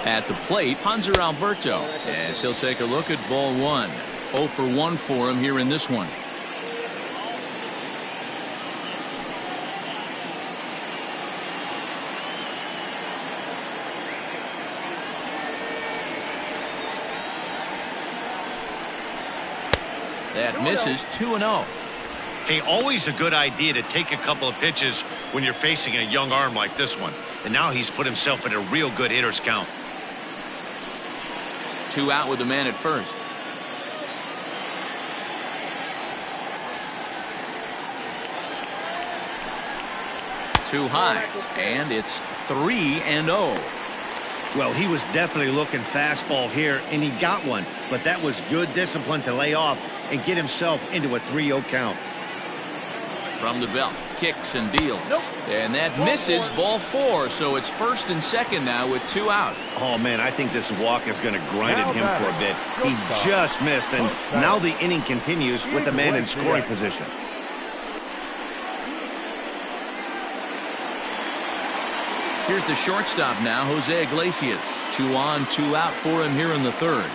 At the plate, Hanser Alberto, as he'll take a look at ball 1. 0 for 1 for him here in this one. That misses. 2-0. Hey, always a good idea to take a couple of pitches when you're facing a young arm like this one. And now he's put himself in a real good hitter's count. 2 out with the man at first. Too high, and it's 3-0. Well, he was definitely looking fastball here, and he got one. But that was good discipline to lay off and get himself into a 3-0 count. From the belt, kicks and deals. And that misses. Ball 4, so it's 1st and 2nd now with 2 out. Oh, man, I think this walk is going to grind at him for a bit. He just missed, and now the inning continues with the man in scoring position. Here's the shortstop now, Jose Iglesias. 2 on, 2 out for him here in the 3rd.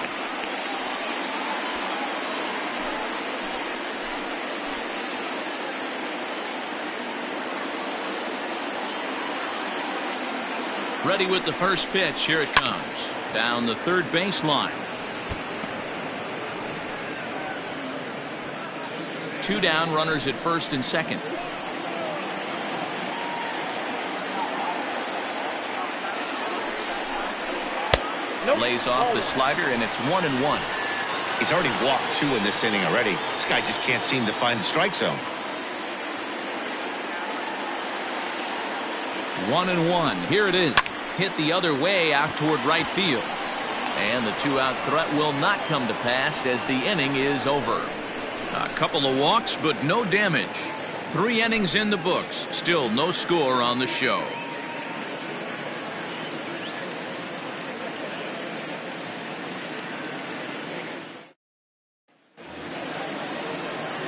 Ready with the first pitch. Here it comes. Down the 3rd baseline. 2 down, runners at 1st and 2nd. Lays off the slider, and it's 1-1. He's already walked 2 in this inning already. This guy just can't seem to find the strike zone. 1-1. Here it is. hit the other way out toward right field. And the two-out threat will not come to pass as the inning is over. A couple of walks, but no damage. 3 innings in the books. Still no score on the show.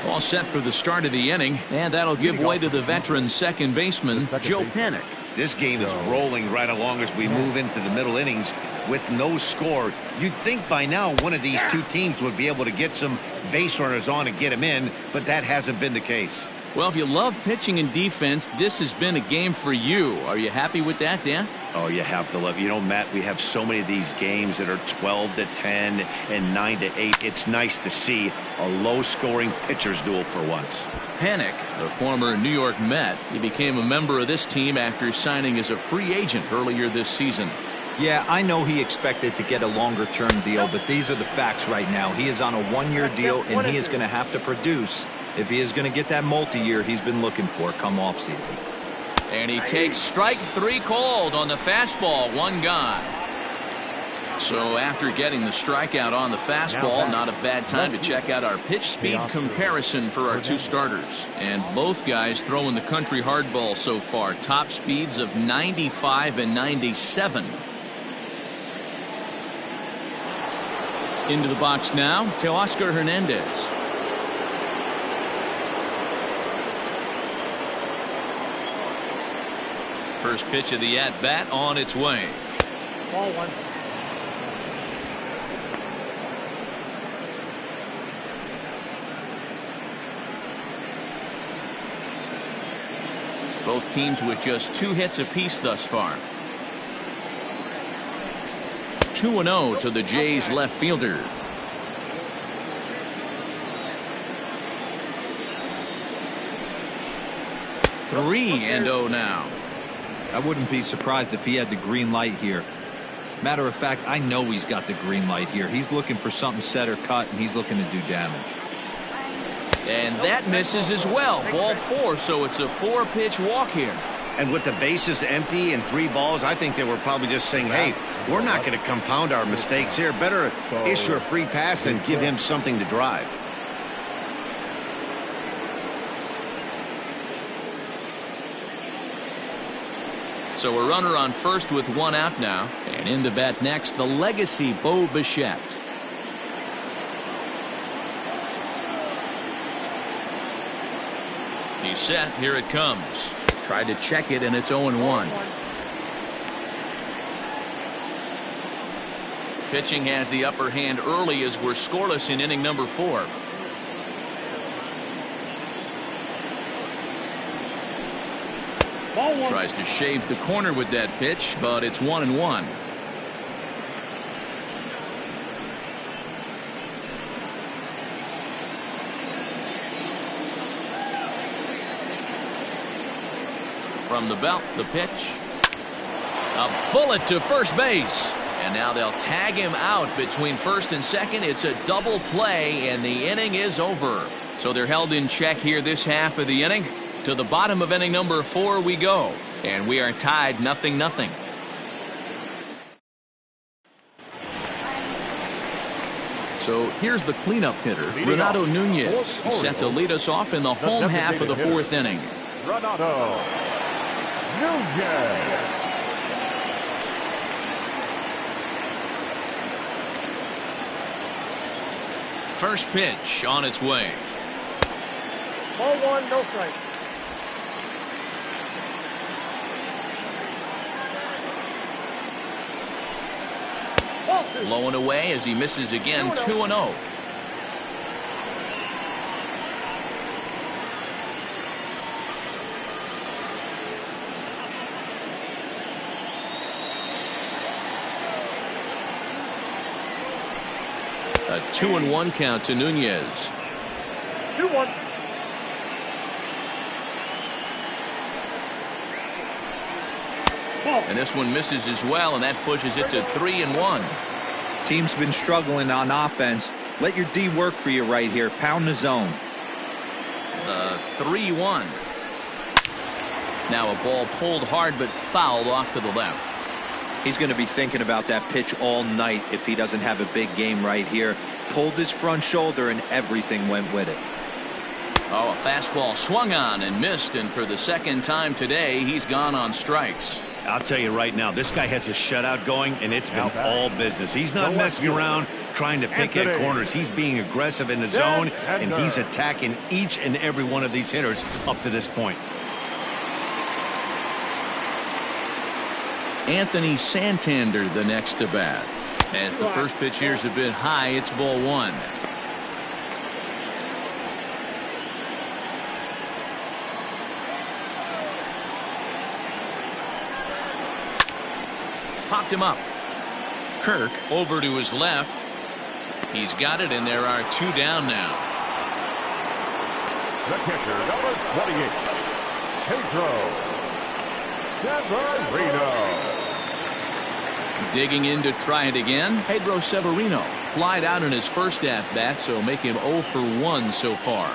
All set for the start of the inning, and that'll give way to the veteran second baseman, Joe Panik. This game is rolling right along as we move into the middle innings with no score. You'd think by now one of these two teams would be able to get some base runners on and get them in, but that hasn't been the case. Well, if you love pitching and defense, this has been a game for you. Are you happy with that, Dan? Oh, you have to love it. You know, Matt, we have so many of these games that are 12-10 and 9-8. It's nice to see a low-scoring pitcher's duel for once. Panik, the former New York Met, he became a member of this team after signing as a free agent earlier this season. Yeah, I know he expected to get a longer-term deal, but these are the facts right now. He is on a one-year deal, and he is going to have to produce if he is going to get that multi-year he's been looking for come off-season. And he takes strike 3 called on the fastball, 1 gone. So after getting the strikeout on the fastball, not a bad time to check out our pitch speed comparison for our 2 starters. And both guys throwing the country hardball so far. Top speeds of 95 and 97. Into the box now, Teoscar Hernandez. First pitch of the at-bat on its way. Ball 1. Both teams with just 2 hits apiece thus far. 2-0 to the Jays left fielder. 3-0 now. I wouldn't be surprised if he had the green light here. Matter of fact, I know he's got the green light here. He's looking for something set or cut, and he's looking to do damage. And that misses as well. Ball 4, so it's a 4-pitch walk here. And with the bases empty and 3 balls, I think they were probably just saying, hey, we're not going to compound our mistakes here. Better issue a free pass and give him something to drive. So a runner on first with 1 out now. And in to bat next, the legacy Bo Bichette. He's set. Here it comes. Tried to check it, and it's 0-1. Pitching has the upper hand early as we're scoreless in inning number 4. Tries to shave the corner with that pitch, but it's 1-1. From the belt, the pitch. A bullet to first base. And now they'll tag him out between first and second. It's a double play, and the inning is over. So they're held in check here this half of the inning. To the bottom of inning number 4 we go. And we are tied 0-0. So here's the cleanup hitter, Renato Nunez. He set to lead us off in the home half of the 4th inning. Renato Nunez. First pitch on its way. Ball 1, no strike. Low and away as he misses again. 2-0. A 2-1 count to Nunez. 2-1. And this one misses as well, and that pushes it to 3-1. Team's been struggling on offense. Let your D work for you right here. Pound the zone. The 3-1. Now a ball pulled hard but fouled off to the left. He's going to be thinking about that pitch all night if he doesn't have a big game right here. Pulled his front shoulder and everything went with it. Oh, a fastball swung on and missed, and for the second time today, he's gone on strikes. I'll tell you right now, this guy has a shutout going, and it's been all business. He's not messing around trying to pick at corners. He's being aggressive in the zone, and he's attacking each and every one of these hitters up to this point. Anthony Santander the next to bat. As the first pitch here's a bit high, it's ball one. Popped him up. Kirk over to his left. He's got it, and there are two down now. The catcher, number 28, Pedro Severino. Digging in to try it again, Pedro Severino. Flied out in his first at-bat, so make him 0 for 1 so far.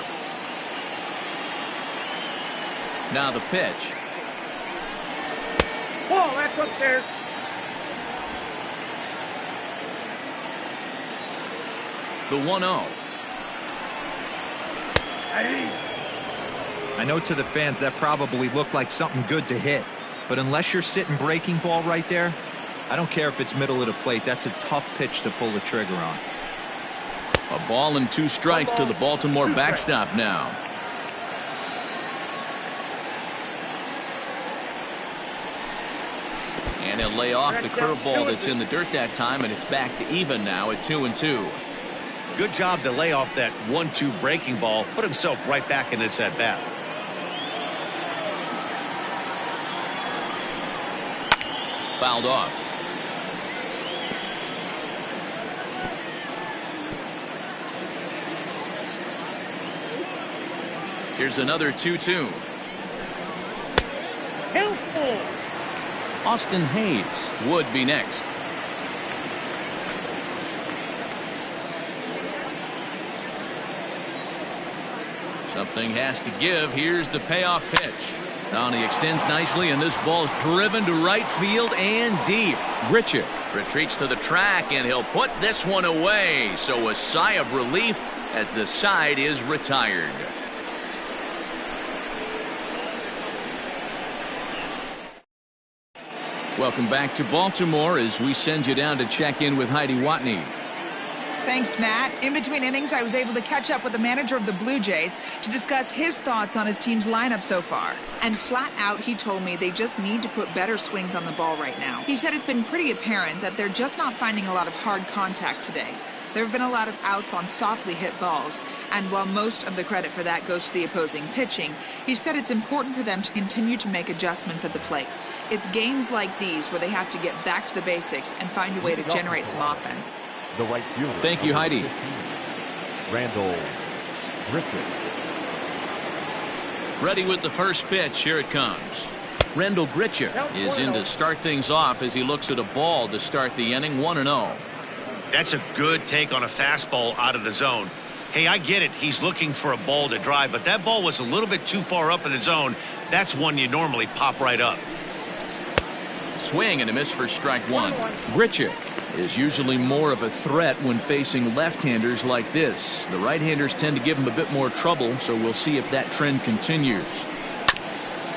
Now the pitch. Ball, that's upstairs. The 1-0. I know to the fans that probably looked like something good to hit, but unless you're sitting breaking ball right there, I don't care if it's middle of the plate. That's a tough pitch to pull the trigger on. A ball and 2 strikes to the Baltimore backstop now. And he'll lay off the curveball that's in the dirt that time, and it's back to even now at 2-2. Good job to lay off that 1-2 breaking ball, put himself right back in this at bat. Fouled off. Here's another 2-2. Austin Hayes would be next. Something has to give. Here's the payoff pitch. Now he extends nicely, and this ball is driven to right field and deep. Grichuk retreats to the track, and he'll put this one away. So a sigh of relief as the side is retired. Welcome back to Baltimore as we send you down to check in with Heidi Watney. Thanks, Matt. In between innings, I was able to catch up with the manager of the Blue Jays to discuss his thoughts on his team's lineup so far. And flat out, he told me they just need to put better swings on the ball right now. He said it's been pretty apparent that they're just not finding a lot of hard contact today. There have been a lot of outs on softly hit balls, and while most of the credit for that goes to the opposing pitching, he said it's important for them to continue to make adjustments at the plate. It's games like these where they have to get back to the basics and find a way to generate some offense. The right fielder. Thank you, Heidi. Randall Griffin. Ready with the first pitch. Here it comes. Randall Grichuk is in to start things off as he looks at a ball to start the inning. 1-0. That's a good take on a fastball out of the zone. Hey, I get it. He's looking for a ball to drive, but that ball was a little bit too far up in the zone. That's one you normally pop right up. Swing and a miss for strike one. Grichuk is usually more of a threat when facing left-handers like this. The right-handers tend to give him a bit more trouble, so we'll see if that trend continues.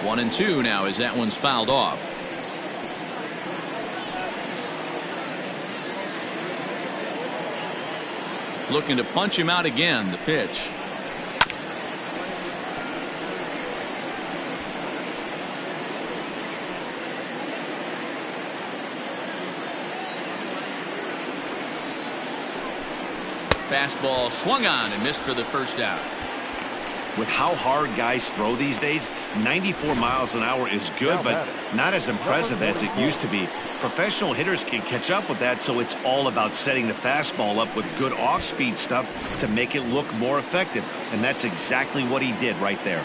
1-2 now as that one's fouled off. Looking to punch him out again. The pitch. Fastball swung on and missed for the first out. With how hard guys throw these days, 94 miles an hour is good, but not as impressive as it used to be. Professional hitters can catch up with that, so it's all about setting the fastball up with good off-speed stuff to make it look more effective, and that's exactly what he did right there.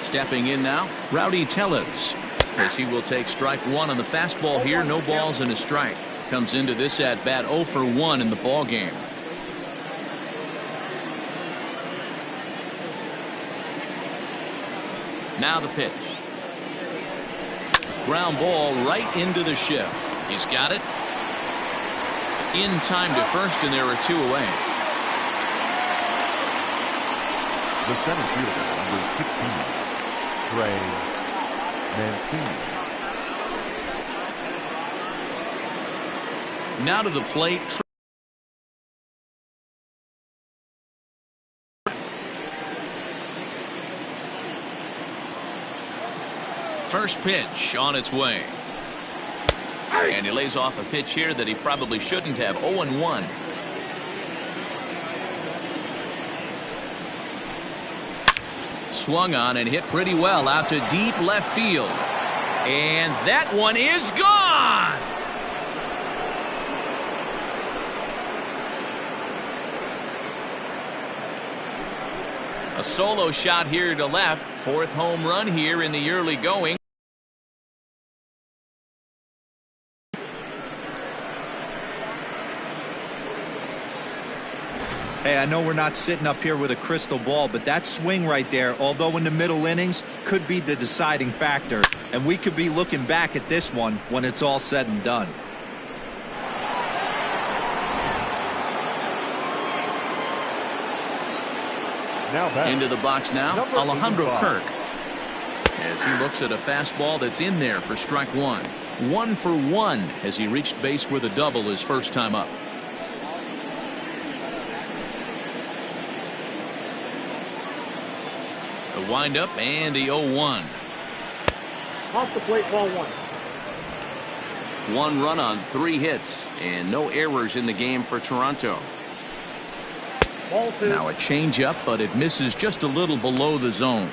Stepping in now, Rowdy Tellez, as he will take strike one on the fastball here. No balls and a strike. Comes into this at-bat 0 for 1 in the ball game. Now the pitch. Ground ball right into the shift. He's got it. In time to first, and there are 2 away. The center fielder, number 16, Trey Mancini. Now to the plate. First pitch on its way. And he lays off a pitch here that he probably shouldn't have. 0-1. Swung on and hit pretty well out to deep left field. And that one is gone. A solo shot here to left. 4th home run here in the early going. Hey, I know we're not sitting up here with a crystal ball, but that swing right there, although in the middle innings, could be the deciding factor. And we could be looking back at this one when it's all said and done. Now back. Into the box now, Number Alejandro 85. Kirk. As he looks at a fastball that's in there for strike 1. 1 for 1 as he reached base with a double his first time up. The windup and the 0-1. Off the plate, ball 1. 1 run on 3 hits and no errors in the game for Toronto. Ball 2. Now a changeup, but it misses just a little below the zone.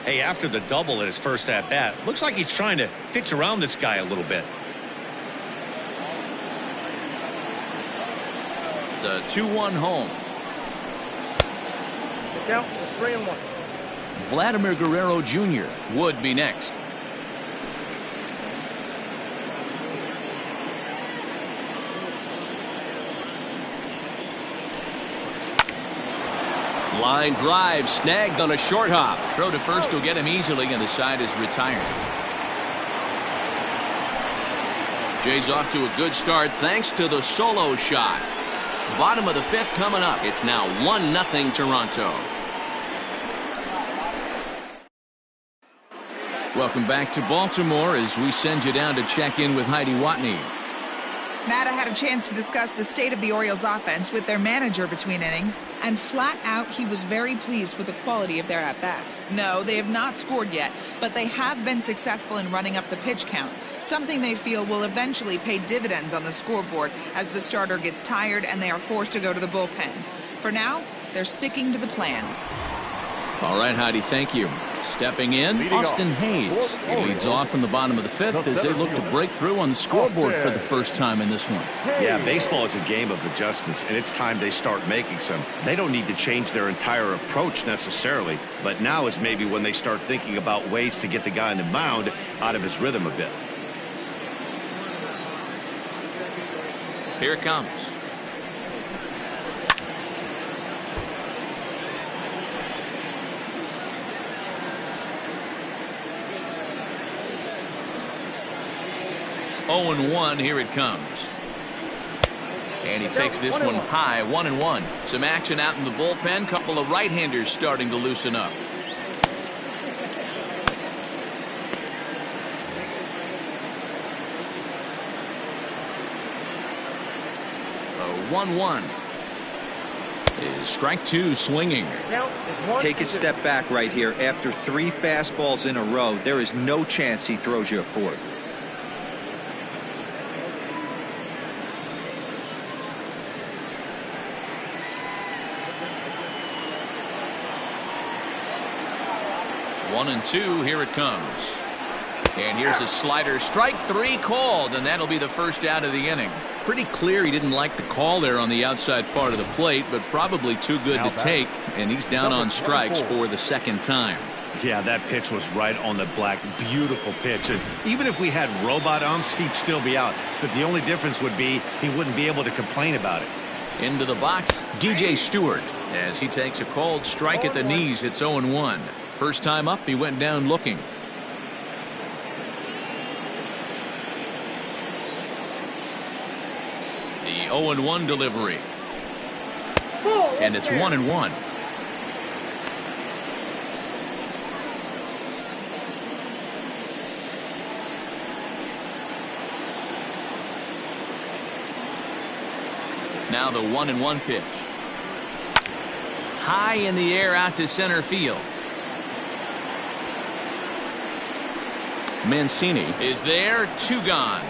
Hey, after the double at his first at bat, looks like he's trying to pitch around this guy a little bit. The 2-1 home. The count is 3-1. Vladimir Guerrero Jr. would be next. Line drive snagged on a short hop. Throw to first will get him easily, and the side is retired. Jay's off to a good start thanks to the solo shot. Bottom of the 5th coming up. It's now 1-0 Toronto. Welcome back to Baltimore as we send you down to check in with Heidi Watney. Matt, I had a chance to discuss the state of the Orioles offense with their manager between innings, and flat out he was very pleased with the quality of their at-bats. No, they have not scored yet, but they have been successful in running up the pitch count, something they feel will eventually pay dividends on the scoreboard as the starter gets tired and they are forced to go to the bullpen. For now, they're sticking to the plan. All right, Heidi, thank you. Stepping in, Leading Austin off. Hayes. He leads off in the bottom of the 5th as they look to break through on the scoreboard for the first time in this one. Yeah, baseball is a game of adjustments, and it's time they start making some. They don't need to change their entire approach necessarily, but now is maybe when they start thinking about ways to get the guy on the mound out of his rhythm a bit. Here it comes. Oh, 0-1, here it comes. And he takes this one high, 1-1. Some action out in the bullpen. Couple of right-handers starting to loosen up. A 1-1. Is strike 2 swinging. Count is 1. Take a step back right here. After 3 fastballs in a row, there is no chance he throws you a 4th. One and 2, here it comes. And here's a slider. Strike 3 called, and that'll be the first out of the inning. Pretty clear he didn't like the call there on the outside part of the plate, but probably too good to take, and he's down on strikes for the 2nd time. Yeah, that pitch was right on the black. Beautiful pitch. And even if we had robot umps, he'd still be out. But the only difference would be he wouldn't be able to complain about it. Into the box, DJ Stewart, as he takes a called strike at the knees. It's 0-1. First time up, he went down looking. 0-1 delivery. And it's 1-1. Now the 1-1 pitch. High in the air out to center field. Mancini is there, 2 gone.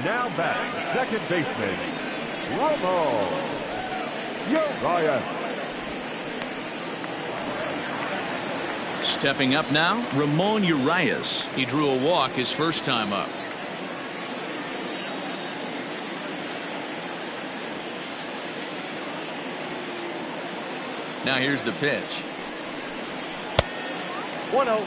Now back, second baseman, Romo Urias. Stepping up now, Ramon Urias. He drew a walk his first time up. Now here's the pitch. 1-0.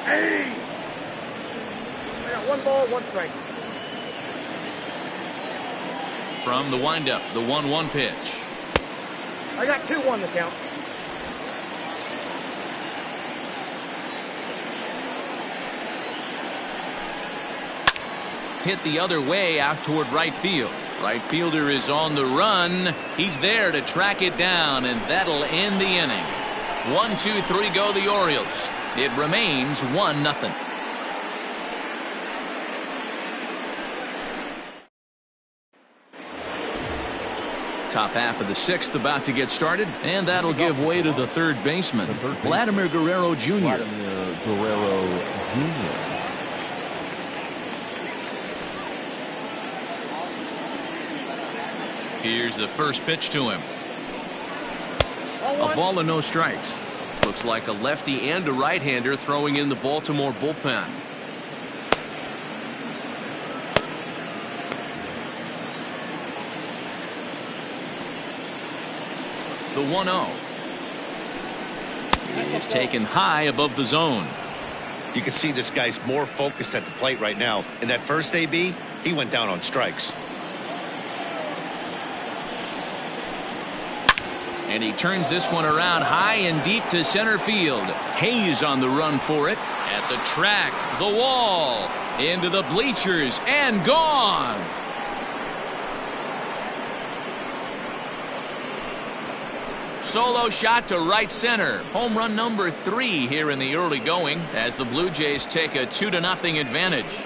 Hey! I got 1 ball, 1 strike. From the windup, the 1-1 pitch. I got 2-1 to count. Hit the other way out toward right field. Right fielder is on the run. He's there to track it down, and that'll end the inning. 1, 2, 3 go the Orioles. It remains 1-0. Top half of the 6th about to get started, and that'll give way to the third baseman, Vladimir Guerrero Jr. Vladimir Guerrero Jr. Here's the first pitch to him. A ball and no strikes. Looks like a lefty and a right-hander throwing in the Baltimore bullpen. The 1-0 is taken high above the zone. You can see this guy's more focused at the plate right now. In that first AB, he went down on strikes. And he turns this one around high and deep to center field. Hayes on the run for it. At the track, the wall, into the bleachers, and gone. Solo shot to right center. Home run number 3 here in the early going as the Blue Jays take a 2-0 advantage.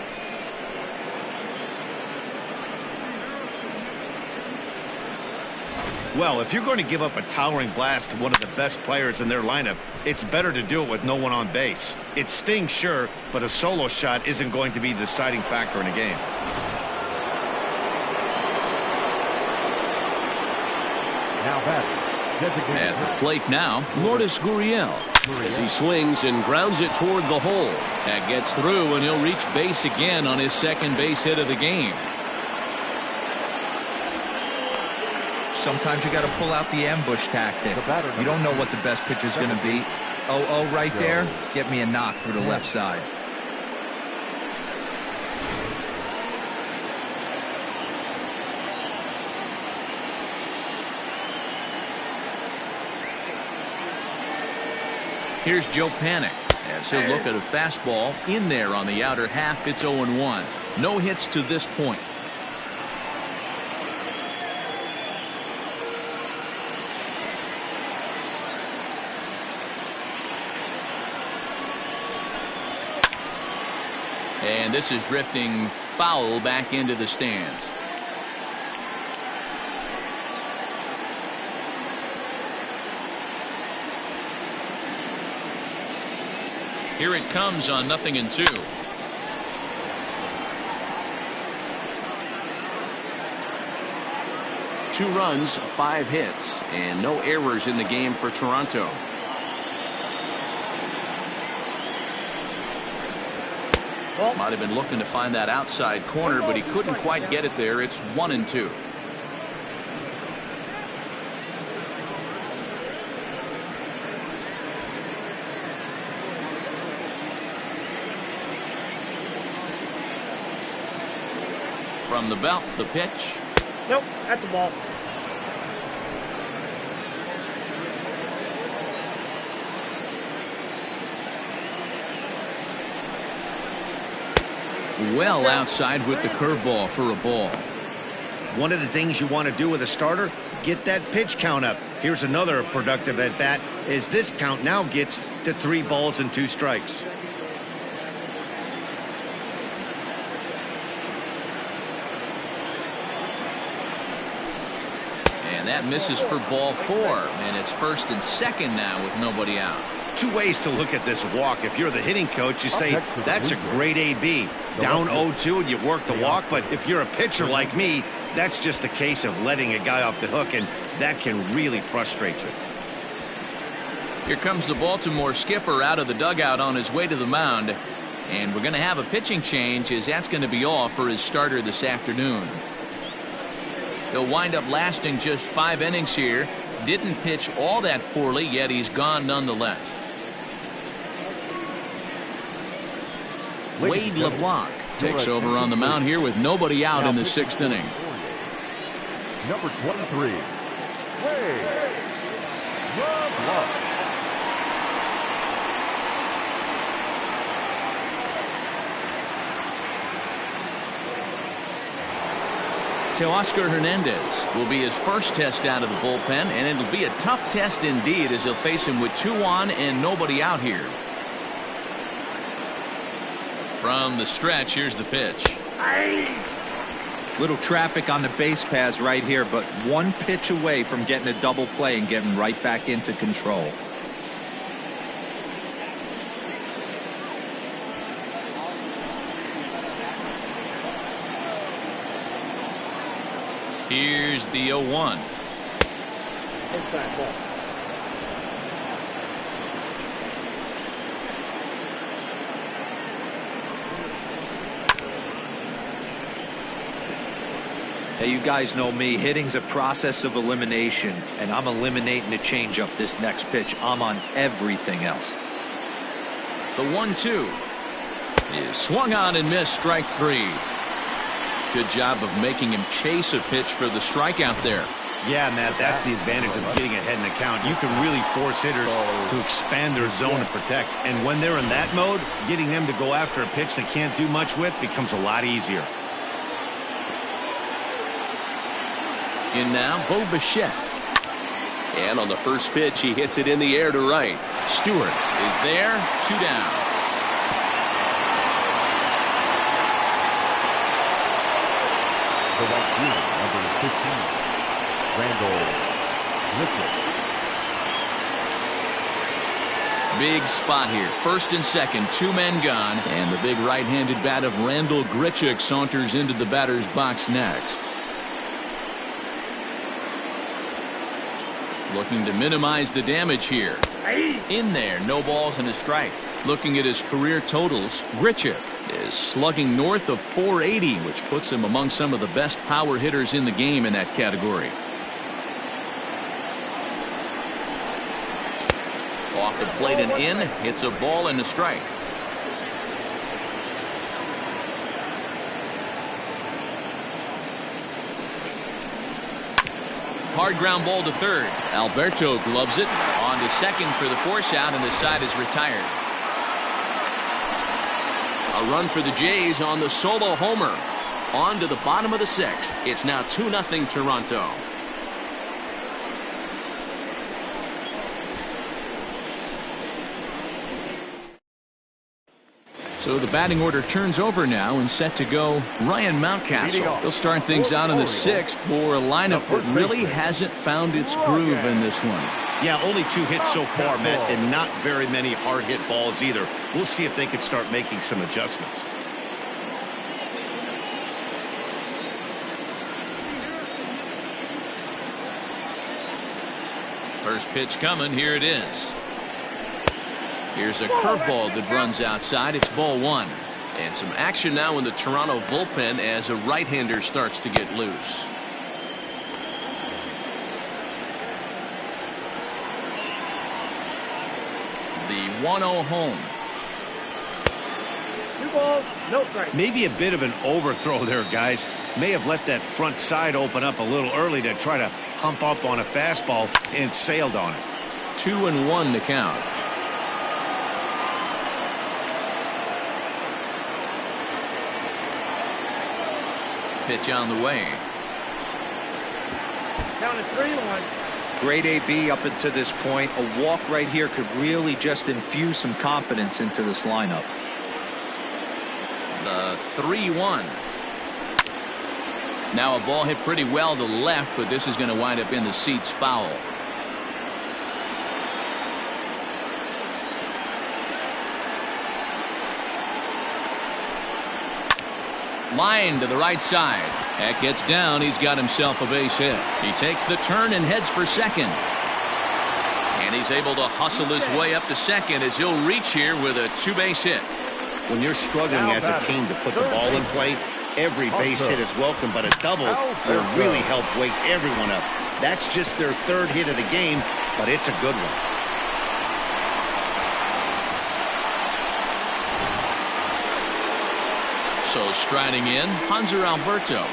Well, if you're going to give up a towering blast to one of the best players in their lineup, it's better to do it with no one on base. It stings, sure, but a solo shot isn't going to be the deciding factor in a game. Now back, At the plate now, Lourdes Gurriel, as he swings and grounds it toward the hole. That gets through, and he'll reach base again on his second base hit of the game. Sometimes you got to pull out the ambush tactic. You don't know what the best pitch is going to be. 0-0 right there. Get me a knock through the left side. Here's Joe Panik as he'll look at a fastball in there on the outer half. It's 0-1. No hits to this point. And this is drifting foul back into the stands. Here it comes on 0-2. Two runs, 5 hits, and no errors in the game for Toronto. Might have been looking to find that outside corner, but he couldn't quite get it there. It's 1-2. From the belt, the pitch. Nope, that's the ball. Well outside with the curveball for a ball. One of the things you want to do with a starter, get that pitch count up. Here's another productive at bat as this count now gets to 3 balls and 2 strikes. And that misses for ball 4, and it's 1st and 2nd now with nobody out. 2 ways to look at this walk. If you're the hitting coach, you say that's a great AB. Down 0-2 and you work the walk, but if you're a pitcher like me, that's just a case of letting a guy off the hook, and that can really frustrate you. Here comes the Baltimore skipper out of the dugout on his way to the mound, and we're going to have a pitching change as that's going to be all for his starter this afternoon. He'll wind up lasting just 5 innings here. Didn't pitch all that poorly, yet he's gone nonetheless. Wade LeBlanc takes over on the mound here with nobody out in the 6th inning. Number 23, Wade LeBlanc. Teoscar Hernandez will be his first test out of the bullpen, and it'll be a tough test indeed as he'll face him with 2 on and nobody out here. From the stretch, here's the pitch. Little traffic on the base paths right here, but 1 pitch away from getting a double play and getting right back into control. Here's the 0-1. Inside ball. Hey, you guys know me. Hitting's a process of elimination, and I'm eliminating the changeup this next pitch. I'm on everything else. The 1-2 is swung on and missed, strike 3. Good job of making him chase a pitch for the strikeout there. Yeah, Matt, that's the advantage of getting ahead in the count. You can really force hitters to expand their zone and protect. And when they're in that mode, getting them to go after a pitch they can't do much with becomes a lot easier. In now, Bo Bichette. And on the first pitch, he hits it in the air to right. Stewart is there, 2 down. The right fielder, number 15, Randall Grichuk. Big spot here. 1st and 2nd, 2 men gone. And the big right-handed bat of Randall Grichuk saunters into the batter's box next. Looking to minimize the damage here. In there, no balls and a strike. Looking at his career totals, Grichuk is slugging north of 480, which puts him among some of the best power hitters in the game in that category. Off the plate and in, hits a ball and a strike. Hard ground ball to 3rd. Alberto gloves it. On to 2nd for the force out, and the side is retired. A run for the Jays on the solo homer. On to the bottom of the 6th. It's now 2-0 Toronto. So the batting order turns over now, and set to go Ryan Mountcastle. They'll start things out in the 6th for a lineup that really hasn't found its groove in this one. Yeah, only 2 hits so far, Matt, and not very many hard hit balls either. We'll see if they can start making some adjustments. First pitch coming. Here it is. Here's a curveball that runs outside. It's ball 1. And some action now in the Toronto bullpen as a right-hander starts to get loose. The 1-0 home. 2 balls, no strike. Maybe a bit of an overthrow there, guys. May have let that front side open up a little early to try to hump up on a fastball and sailed on it. 2-1 to count. Pitch on the way. Down to 3-1. Great AB up until this point. A walk right here could really just infuse some confidence into this lineup. The 3-1. Now a ball hit pretty well to the left, but this is going to wind up in the seats foul. Line to the right side. That gets down. He's got himself a base hit. He takes the turn and heads for second. And he's able to hustle his way up to second as he'll reach here with a 2-base hit. When you're struggling as a team to put the ball in play, every base hit is welcome, but a double will really help wake everyone up. That's just their 3rd hit of the game, but it's a good one. So striding in, Hanser Alberto.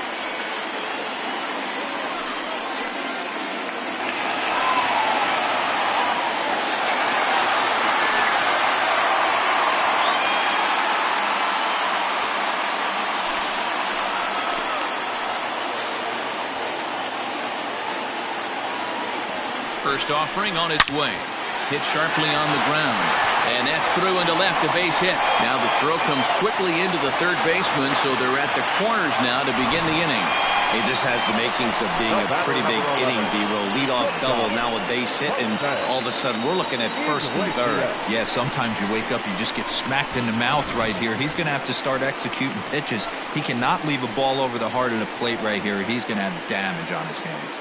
First offering on its way. Hit sharply on the ground. And that's through into left, a base hit. Now the throw comes quickly into the third baseman, so they're at the corners now to begin the inning. Hey, this has the makings of being a pretty big inning, D-Roll. Leadoff double, now a base hit, and all of a sudden we're looking at first and third. Yeah, sometimes you wake up, you just get smacked in the mouth right here. He's going to have to start executing pitches. He cannot leave a ball over the heart of the plate right here. He's going to have damage on his hands.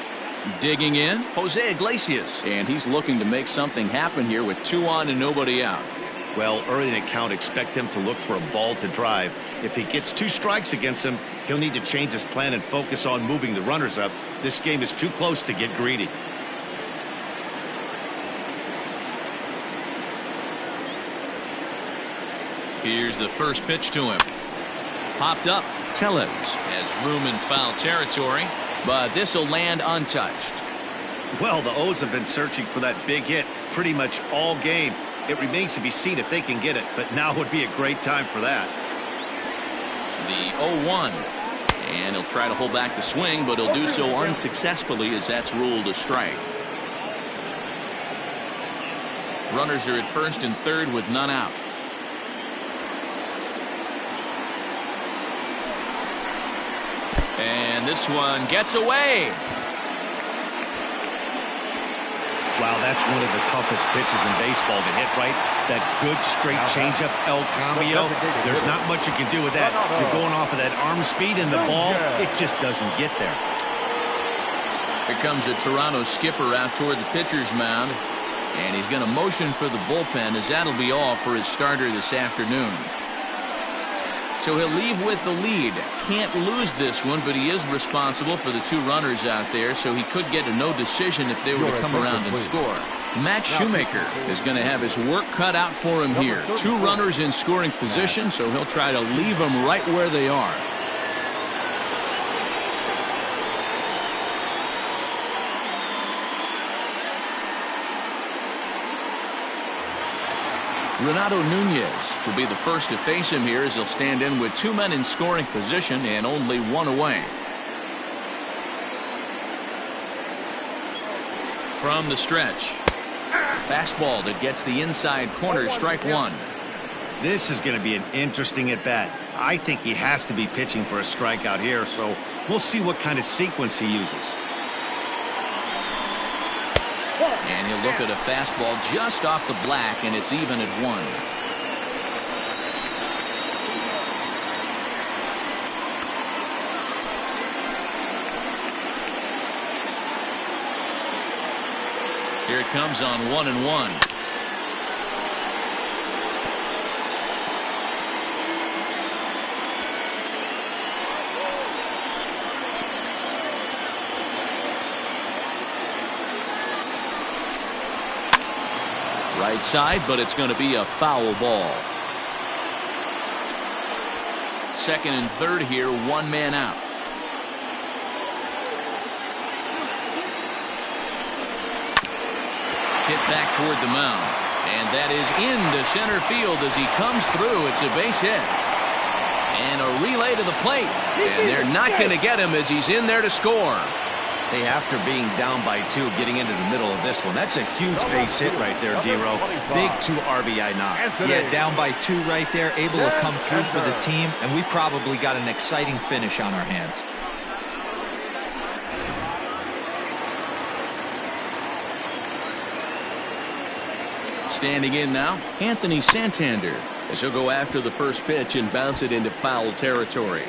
Digging in, Jose Iglesias, and he's looking to make something happen here with 2 on and nobody out. Well, early in the count, expect him to look for a ball to drive. If he gets 2 strikes against him, he'll need to change his plan and focus on moving the runners up. This game is too close to get greedy. Here's the first pitch to him. Popped up. Tellez has room in foul territory, but this will land untouched. Well, the O's have been searching for that big hit pretty much all game. It remains to be seen if they can get it, but now would be a great time for that. The 0-1, and he'll try to hold back the swing, but he'll do so unsuccessfully as that's ruled a strike. Runners are at first and third with none out. And this one gets away. Wow, that's one of the toughest pitches in baseball to hit, right? That good straight changeup, El Cambio. There's not much you can do with that. You're going off of that arm speed, and the ball, it just doesn't get there. Here comes a Toronto skipper out toward the pitcher's mound, and he's going to motion for the bullpen, as that'll be all for his starter this afternoon. So he'll leave with the lead. Can't lose this one, but he is responsible for the 2 runners out there, so he could get a no decision if they were to come around and score. Matt Shoemaker is going to have his work cut out for him here. 2 runners in scoring position, so he'll try to leave them right where they are. Renato Nunez will be the first to face him here as he'll stand in with 2 men in scoring position and only 1 away. From the stretch, a fastball that gets the inside corner, strike 1. This is going to be an interesting at-bat. I think he has to be pitching for a strikeout here, so we'll see what kind of sequence he uses. And he'll look at a fastball just off the black, and it's even at 1. Here it comes on 1-1. Right side, but it's going to be a foul ball. Second and third here, 1 man out. Hit back toward the mound, and that is into center field as he comes through. It's a base hit, And a relay to the plate. And they're not going to get him as he's in there to score. Hey, after being down by 2, getting into the middle of this one, that's a huge base hit right there, D-Row. Big 2 RBI knock. Yeah, down by 2 right there, able to come through for the team, and we probably got an exciting finish on our hands. Standing in now, Anthony Santander, as he'll go after the first pitch and bounce it into foul territory.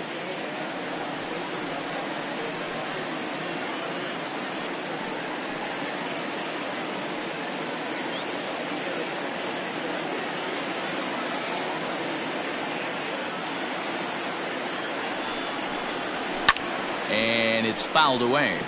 And it's fouled away.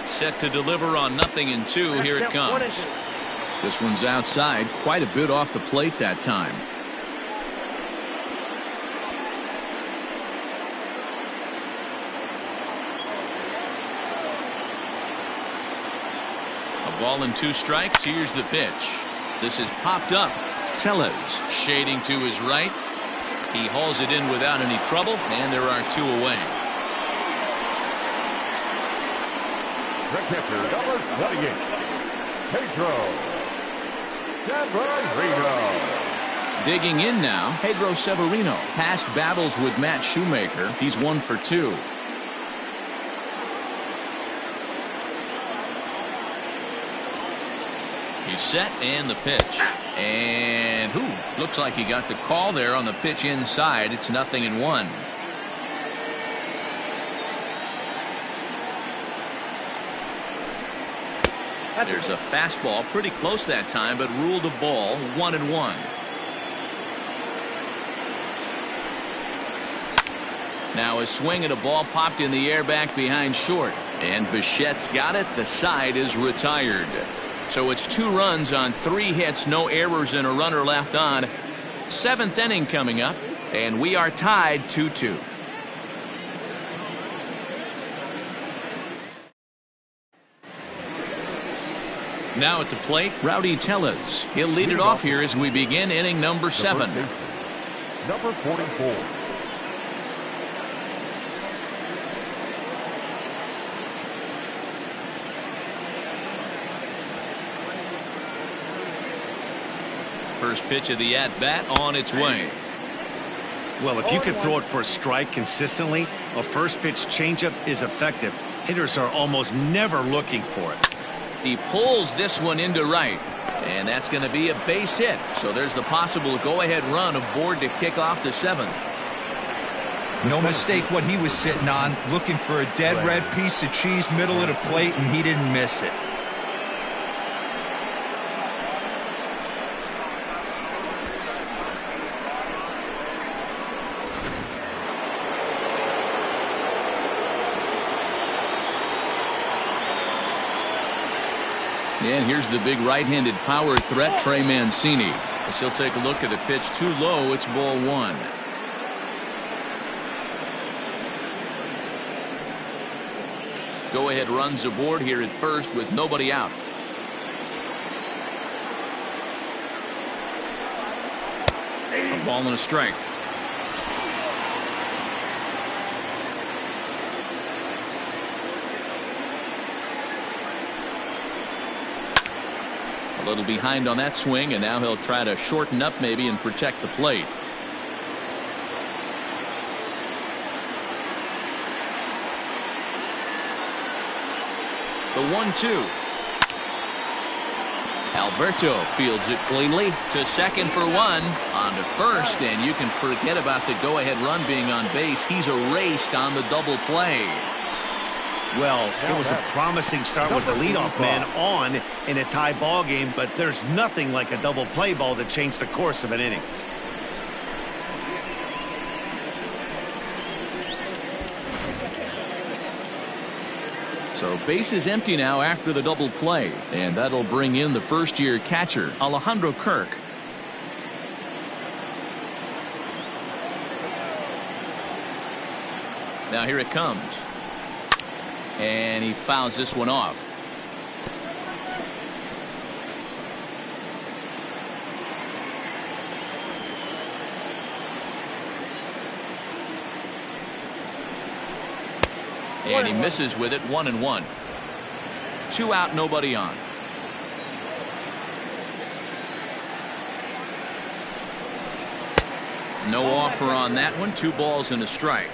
Set to deliver on 0-2. Here it comes. This one's outside, quite a bit off the plate that time. A ball and 2 strikes. Here's the pitch. This is popped up. Tellez shading to his right. He hauls it in without any trouble, and there are 2 away. The catcher, number 28, Pedro Severino. Digging in now, Pedro Severino. Past battles with Matt Shoemaker. He's 1 for 2. He's set, and the pitch. And looks like he got the call there on the pitch inside. It's 0-1. There's a fastball pretty close that time, but ruled a ball. 1-1. Now a swing and a ball popped in the air back behind short. And Bichette's got it. The side is retired. So it's 2 runs on 3 hits, no errors, and a runner left on. 7th inning coming up, and we are tied 2-2. Now at the plate, Rowdy Tellez. He'll lead it off here as we begin inning number 7. Number 44. First pitch of the at-bat on its way. Well, if you can throw it for a strike consistently, a first pitch changeup is effective. Hitters are almost never looking for it. He pulls this one into right, and that's going to be a base hit. So there's the possible go-ahead run aboard to kick off the 7th. No mistake what he was sitting on, looking for a dead red piece of cheese middle of the plate, and he didn't miss it. And here's the big right-handed power threat, Trey Mancini. As he'll take a look at the pitch too low, it's ball 1. Go-ahead runs aboard here at first with nobody out. A ball and a strike. A little behind on that swing, and now he'll try to shorten up maybe and protect the plate. The 1-2. Alberto fields it cleanly to second for 1. On to first, and you can forget about the go-ahead run being on base. He's erased on the double play. Well, it was a promising start with the leadoff man on in a tie ball game, but there's nothing like a double play ball to change the course of an inning. So base is empty now after the double play, and that'll bring in the first-year catcher, Alejandro Kirk. Now here it comes. And he fouls this one off. And he misses with it. 1-1. 2 out, nobody on. No offer on that one. 2 balls and a strike.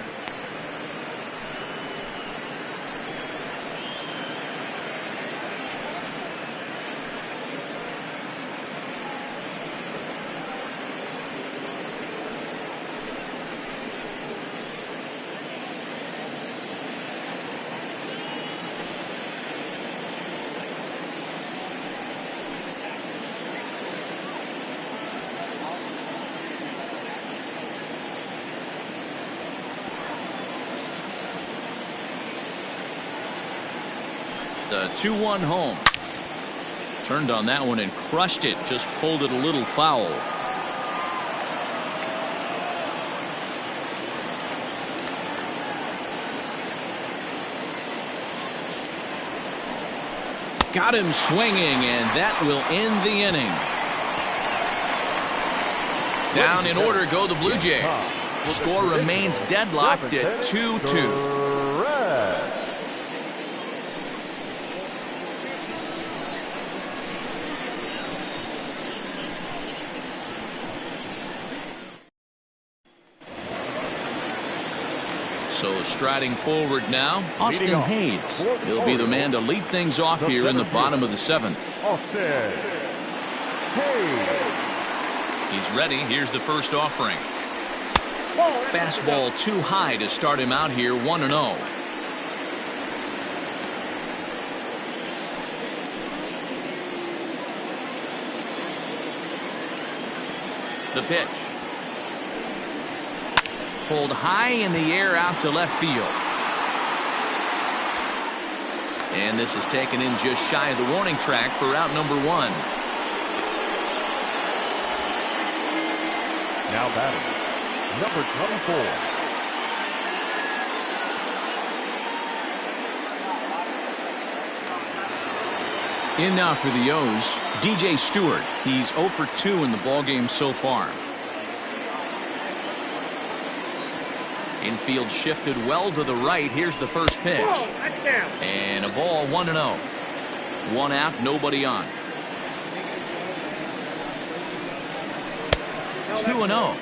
The 2-1 home. Turned on that one and crushed it. Just pulled it a little foul. Got him swinging, and that will end the inning. Down in order go the Blue Jays. Score remains deadlocked at 2-2. So striding forward now, Austin Hayes. He'll be the man to lead things off here in the bottom of the 7th. Austin Hayes. He's ready. Here's the first offering. Fastball too high to start him out here. 1-0. The pitch. Pulled high in the air out to left field. And this is taken in just shy of the warning track for out number 1. Now batting, number 24. In now for the O's, DJ Stewart. He's 0 for 2 in the ballgame so far. Infield shifted well to the right. Here's the first pitch. And a ball. 1-0. 1 out, nobody on. 2-0.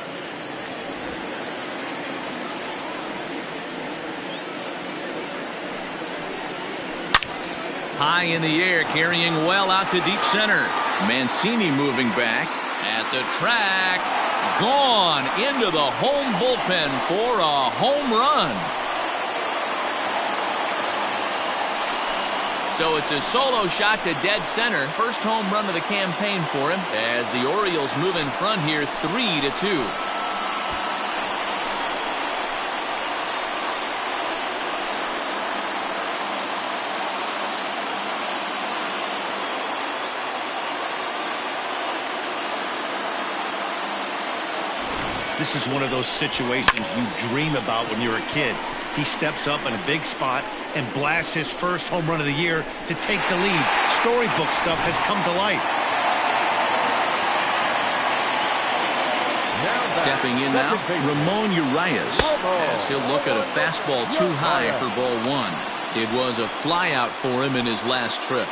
High in the air, carrying well out to deep center. Mancini moving back at the track. Gone into the home bullpen for a home run. So it's a solo shot to dead center. First home run of the campaign for him as the Orioles move in front here 3-2. This is one of those situations you dream about when you're a kid. He steps up in a big spot and blasts his first home run of the year to take the lead. Storybook stuff has come to life. Stepping in now, Ramon Urias, as he'll look at a fastball too high for ball 1. It was a flyout for him in his last trip.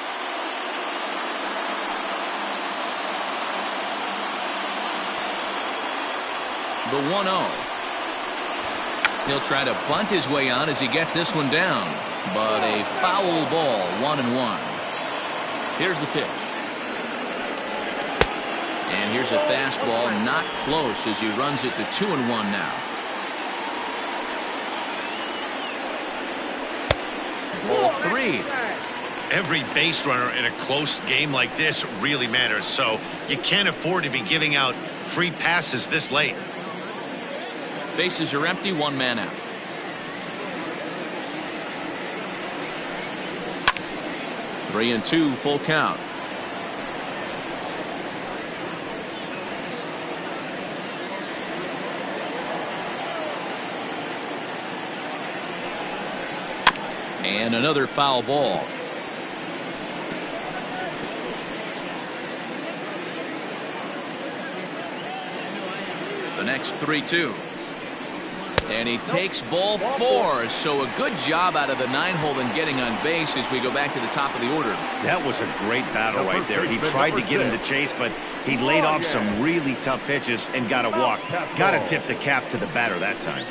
The 1-0. He'll try to bunt his way on as he gets this one down. But a foul ball. 1-1. Here's the pitch. And here's a fastball not close as he runs it to 2-1 now. Ball 3. Every base runner in a close game like this really matters. So you can't afford to be giving out free passes this late. Bases are empty, 1 man out. Three and 2, full count. And another foul ball. The next 3-2. And he takes ball 4. So a good job out of the 9-hole in getting on base as we go back to the top of the order. That was a great battle right there. He tried to get him to chase, but he laid off some really tough pitches and got a walk. Got to tip the cap to the batter that time.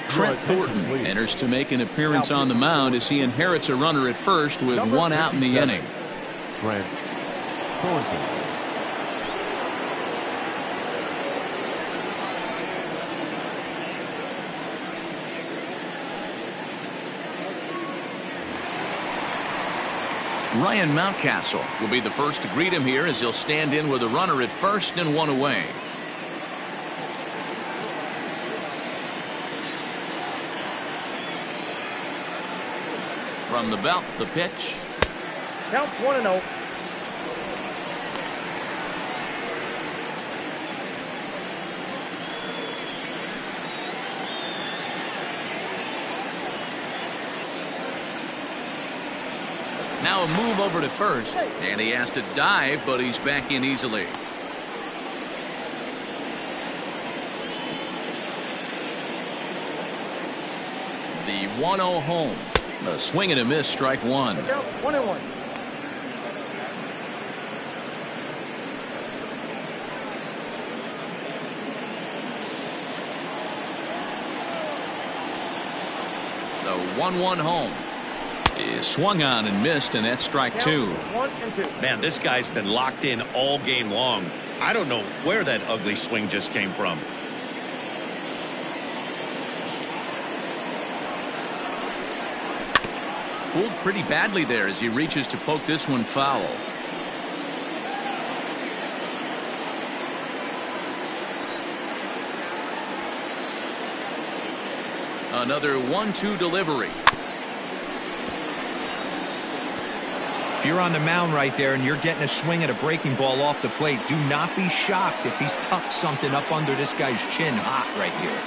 Trent Thornton enters to make an appearance on the mound as he inherits a runner at first with 1 out in the inning. Trent Thornton. Ryan Mountcastle will be the first to greet him here as he'll stand in with a runner at first and 1 away. From the belt, the pitch. Count 1-0. Now a move over to first, and he has to dive, but he's back in easily. The 1-0 home. A swing and a miss, strike 1. Count 1-1. The 1-1 home is swung on and missed, and that's strike 2. 1 and 2. Man, this guy's been locked in all game long. I don't know where that ugly swing just came from. Fooled pretty badly there as he reaches to poke this one foul. Another 1-2 delivery. If you're on the mound right there and you're getting a swing at a breaking ball off the plate, do not be shocked if he's tucked something up under this guy's chin hot right here.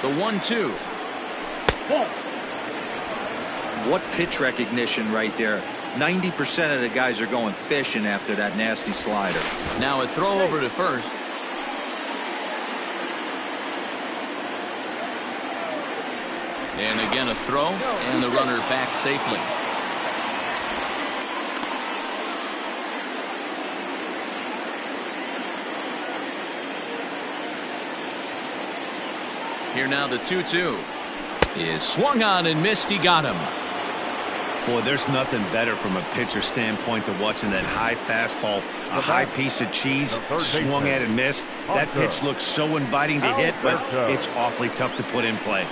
The 1-2. Ball. What pitch recognition right there. 90% of the guys are going fishing after that nasty slider. Now a throw over to first. And again a throw, and the runner back safely. Here now the 2-2 is swung on and missed. He got him. Boy, there's nothing better from a pitcher standpoint than watching that high fastball, a high piece of cheese, swung at and missed. That pitch looks so inviting to hit, but it's awfully tough to put in play.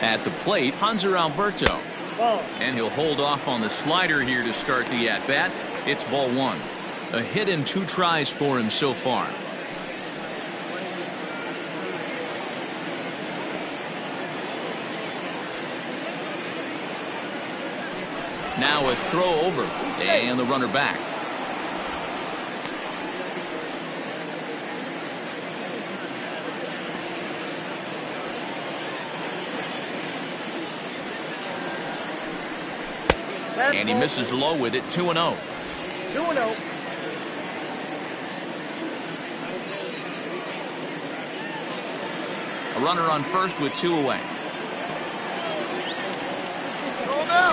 At the plate, Hanser Alberto. Ball. And he'll hold off on the slider here to start the at-bat. It's ball 1. A hit in 2 tries for him so far. Now a throw over, and the runner back. And he misses low with it. 2-0. 2-0. A runner on first with 2 away.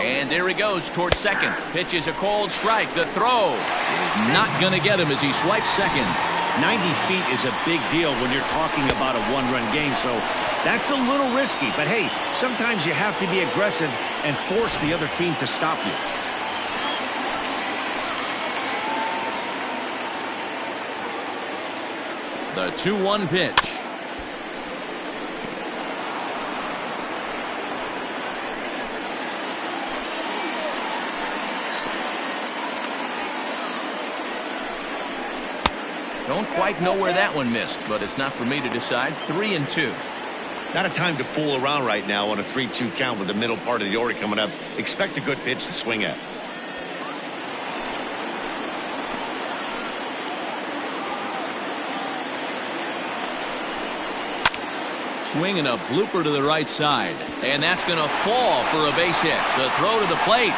And there he goes towards second. Pitch is a cold strike. The throw is not going to get him as he swipes second. 90 feet is a big deal when you're talking about a one-run game, so that's a little risky. But hey, sometimes you have to be aggressive and force the other team to stop you. The 2-1 pitch. Don't quite know where that one missed, but it's not for me to decide. 3-2. Not a time to fool around right now on a 3-2 count with the middle part of the order coming up. Expect a good pitch to swing at. Swinging a blooper to the right side. And that's going to fall for a base hit. The throw to the plate.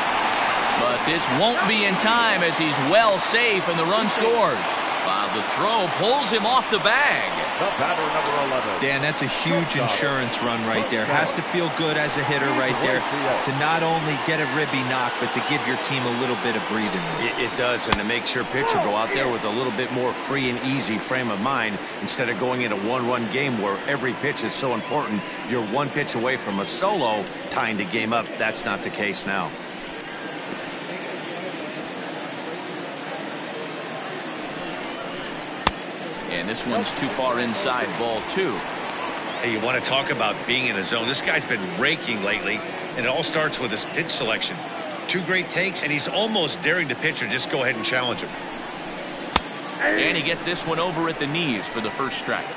But this won't be in time as he's well safe and the run scores. While the throw pulls him off the bag. The batter, number 11. Dan, that's a huge insurance run right there. Has to feel good as a hitter right there to not only get a ribby knock, but to give your team a little bit of breathing room. It does, and it makes your pitcher go out there with a little bit more free and easy frame of mind instead of going into one-run game where every pitch is so important. You're one pitch away from a solo tying the game up. That's not the case now. And this one's too far inside, ball 2. Hey, you want to talk about being in the zone? This guy's been raking lately, and it all starts with his pitch selection. 2 great takes, and he's almost daring the pitcher just go ahead and challenge him. And he gets this one over at the knees for the first strike.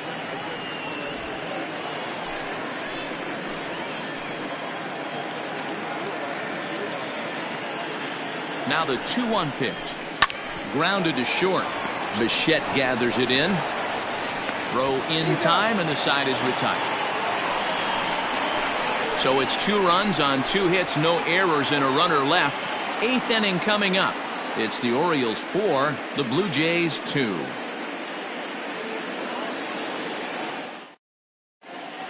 Now the 2-1 pitch. Grounded to short. Bichette gathers it in. Throw in time, and the side is retired. So it's 2 runs on 2 hits, no errors, and a runner left. 8th inning coming up. It's the Orioles 4, the Blue Jays 2.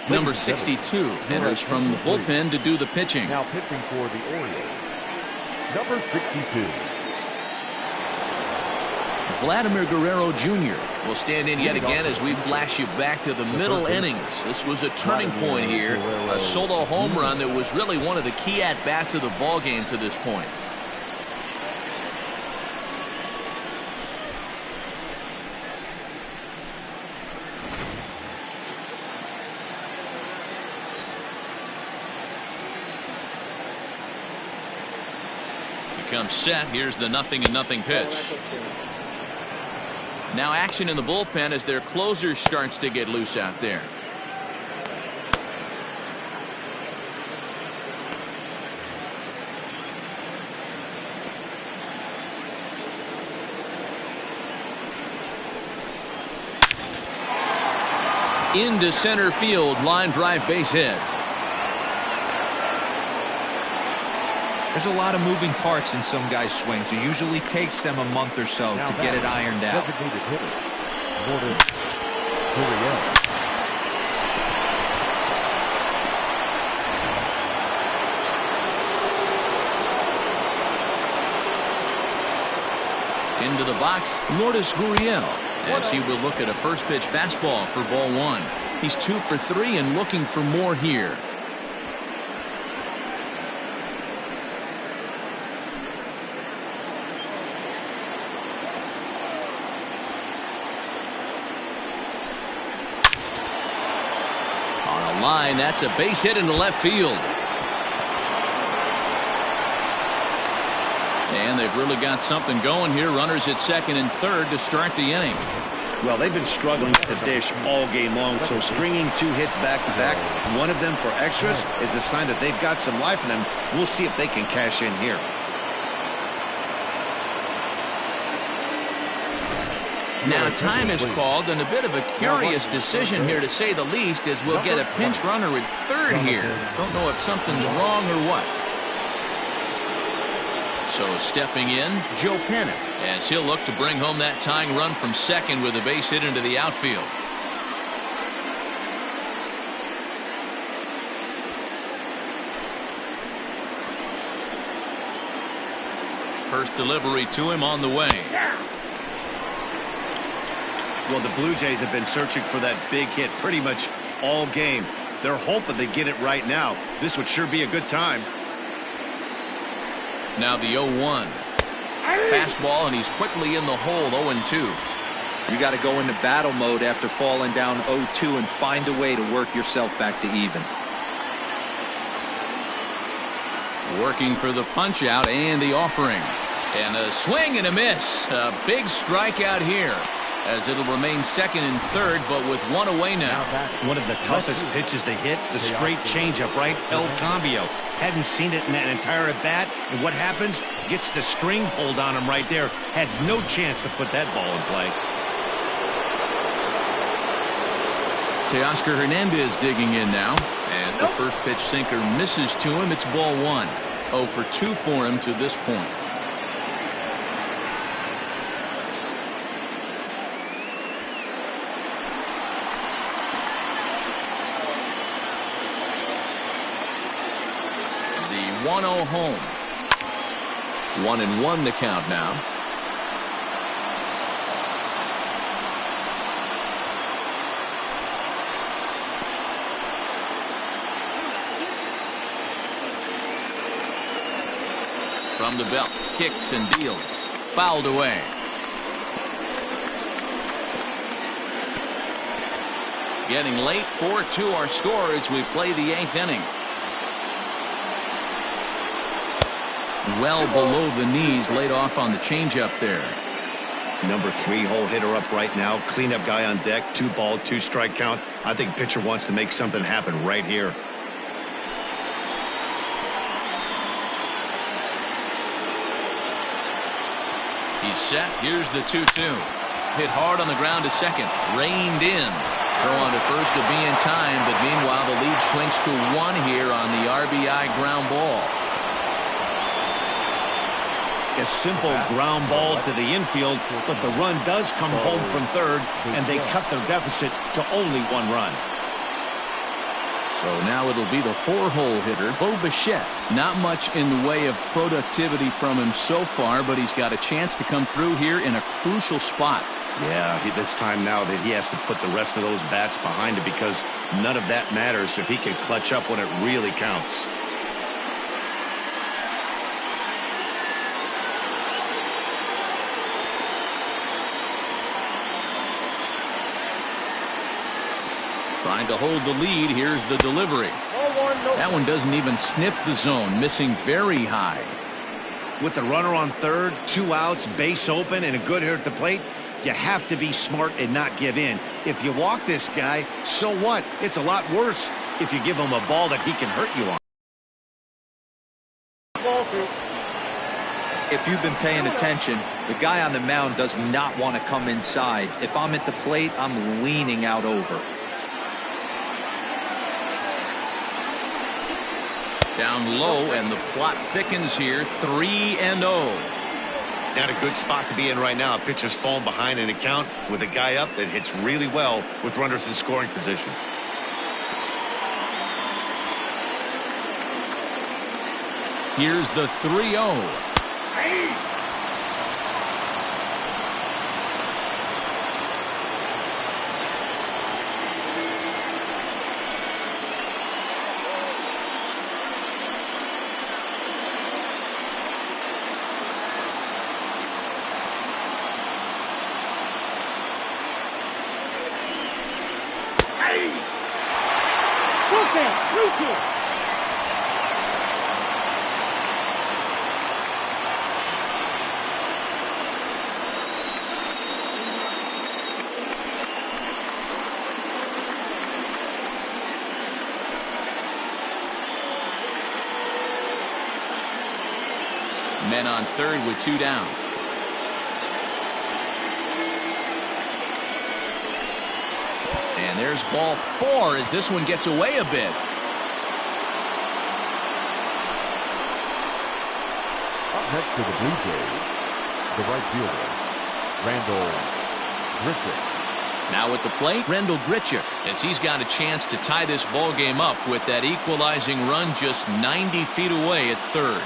Number 62 enters from the bullpen to do the pitching. Now pitching for the Orioles, number 62. Vladimir Guerrero Jr. will stand in yet again as we flash you back to the middle innings. This was a turning point here. A solo home run that was really one of the key at-bats of the ball game to this point. Becomes set. Here's the 0-0 pitch. Now action in the bullpen as their closer starts to get loose out there. Into center field, line drive, base hit. There's a lot of moving parts in some guys' swings. It usually takes them a month or so to get it ironed out. Designated hitter, Guriel. Into the box, Lourdes Gurriel, as he will look at a first pitch fastball for ball 1. He's 2 for 3 and looking for more here. Line, that's a base hit into left field. And they've really got something going here. Runners at second and third to start the inning. Well, they've been struggling at the dish all game long, so stringing 2 hits back-to-back, one of them for extras, is a sign that they've got some life in them. We'll see if they can cash in here. Now time is called, and a bit of a curious decision here to say the least, as we'll get a pinch runner at third here. Don't know if something's wrong or what. So stepping in, Joe Pennick, as he'll look to bring home that tying run from second with a base hit into the outfield. First delivery to him on the way. Well, the Blue Jays have been searching for that big hit pretty much all game. They're hoping they get it right now. This would sure be a good time. Now the 0-1. Fastball, and he's quickly in the hole, 0-2. You got to go into battle mode after falling down 0-2 and find a way to work yourself back to even. Working for the punch out and the offering. And a swing and a miss. A big strikeout here. as it'll remain second and third, but with one away now. One of the toughest pitches to hit, the straight changeup, right? El Cambio. Hadn't seen it in that entire at bat, and what happens? Gets the string pulled on him right there. Had no chance to put that ball in play. Teoscar Hernandez digging in now as the first pitch sinker misses to him. It's ball one. 0 for 2 for him to this point. The 1-0 home. 1-1 the count now. From the belt, kicks and deals. Fouled away. Getting late, 4-2 our score as we play the 8th inning. Well below the knees, laid off on the changeup there. Number 3 hole hitter up right now. Cleanup guy on deck. 2 ball, 2 strike count. I think pitcher wants to make something happen right here. He's set. Here's the 2-2. Hit hard on the ground to second. Reined in. Throw on to first to be in time, but meanwhile the lead shrinks to 1 here on the RBI ground ball. A simple ground ball to the infield, but the run does come home from third, and they cut their deficit to only 1 run. So now it'll be the 4-hole hitter, Bo Bichette. Not much in the way of productivity from him so far, but he's got a chance to come through here in a crucial spot. Yeah, it's time now that he has to put the rest of those bats behind him, because none of that matters if he can clutch up when it really counts. Trying to hold the lead. Here's the delivery. That one doesn't even sniff the zone, missing very high. With the runner on third, 2 outs, base open, and a good hitter at the plate, you have to be smart and not give in. If you walk this guy, so what? It's a lot worse if you give him a ball that he can hurt you on. If you've been paying attention, the guy on the mound does not want to come inside. If I'm at the plate, I'm leaning out over. Down low, and the plot thickens here. 3-0. Not a good spot to be in right now. Pitcher's falling behind in the count with a guy up that hits really well with runners in scoring position. Here's the 3-0. Men on third with 2 down. And there's ball 4 as this one gets away a bit. Up next to the Blue Jays, the right fielder, Randall Grichuk. Now at the plate, Randall Grichuk, as he's got a chance to tie this ball game up with that equalizing run just 90 feet away at third.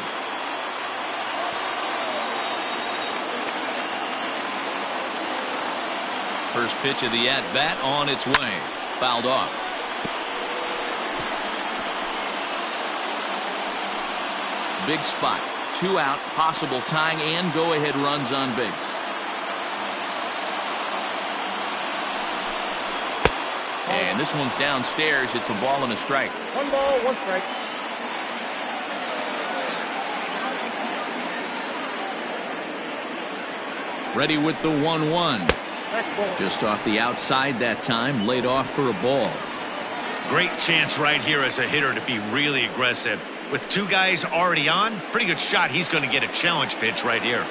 First pitch of the at-bat on its way. Fouled off. Big spot. 2 out, possible tying and go-ahead runs on base. And this one's downstairs. It's a ball and a strike. 1 ball, 1 strike. Ready with the 1-1. Just off the outside that time, laid off for a ball. Great chance right here as a hitter to be really aggressive. With two guys already on, pretty good shot. He's going to get a challenge pitch right here.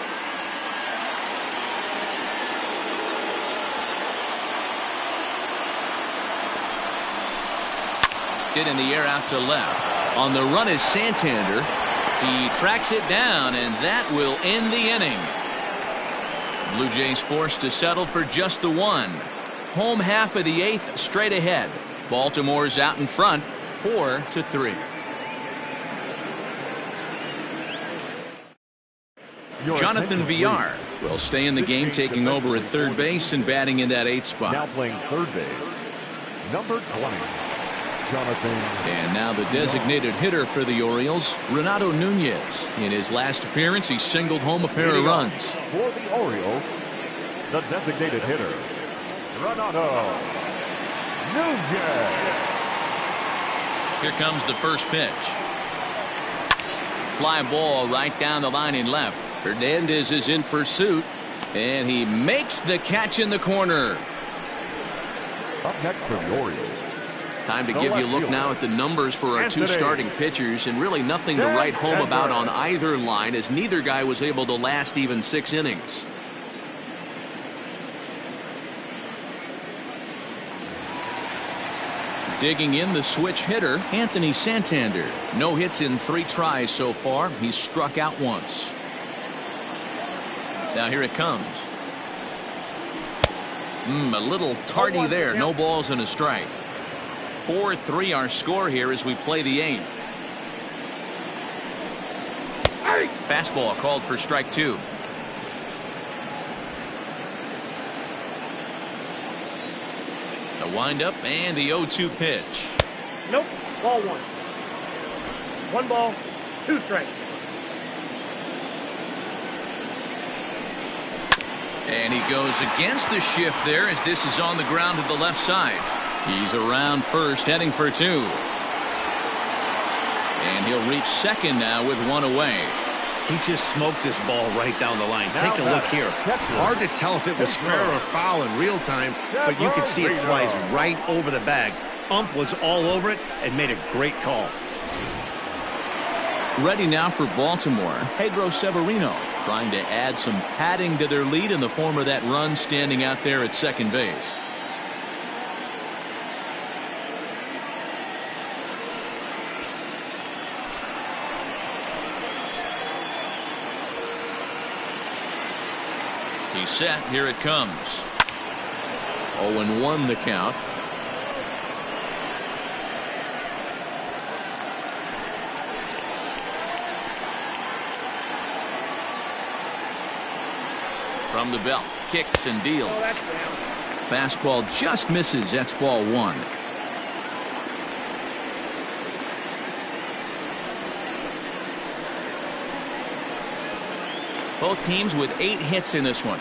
Hit in the air out to left. On the run is Santander. He tracks it down, and that will end the inning. Blue Jays forced to settle for just the one. Home half of the eighth straight ahead. Baltimore's out in front, 4-3. Jonathan Villar will stay in the game, taking over at third base and batting in that 8th spot. Now playing third base, number 20, Jonathan. And now the designated hitter for the Orioles, Renato Nunez. In his last appearance, he singled home a pair of runs. For the Orioles, the designated hitter, Renato Nunez. Here comes the first pitch. Fly ball right down the line in left. Hernandez is in pursuit, and he makes the catch in the corner. Up next for the Orioles. Time to give you a look now at the numbers for our two starting pitchers, and really nothing to write home about on either line, as neither guy was able to last even 6 innings. Digging in, the switch hitter, Anthony Santander. No hits in 3 tries so far. He's struck out once. Now here it comes. A little tardy there. No balls and a strike. 4-3 our score here as we play the 8th. Fastball called for strike 2. The windup and the 0-2 pitch. Nope. Ball 1. 1 ball, 2 strikes. And he goes against the shift there as this is on the ground to the left side. He's around first, heading for 2. And he'll reach second now with 1 away. He just smoked this ball right down the line. Take a look here. Hard to tell if it was fair or foul in real time, but you can see it flies right over the bag. Ump was all over it and made a great call. Ready now for Baltimore, Pedro Severino, trying to add some padding to their lead in the form of that run standing out there at second base. He's set. Here it comes. 0-1 the count. From the belt, kicks and deals. Fastball just misses. That's ball 1. Both teams with 8 hits in this one.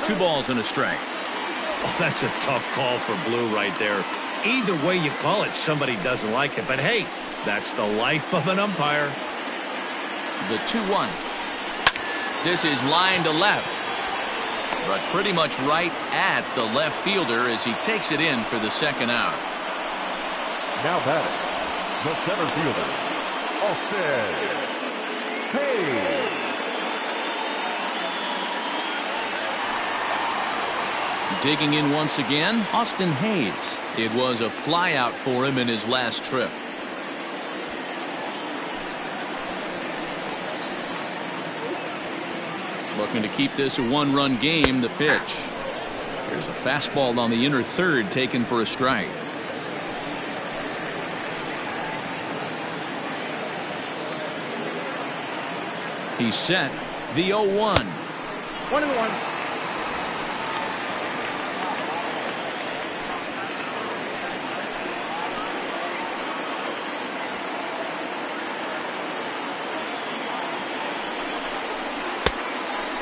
Two balls and a strike. Oh, that's a tough call for Blue right there. Either way you call it, somebody doesn't like it. But hey, that's the life of an umpire. The 2-1. This is line to left, but pretty much right at the left fielder as he takes it in for the second out. Now batting, the center fielder, Austin Hayes. Digging in once again, Austin Hayes. It was a flyout for him in his last trip. Looking to keep this a 1-run game. The pitch. There's a fastball on the inner third taken for a strike. He's set. The 0-1. 1-1.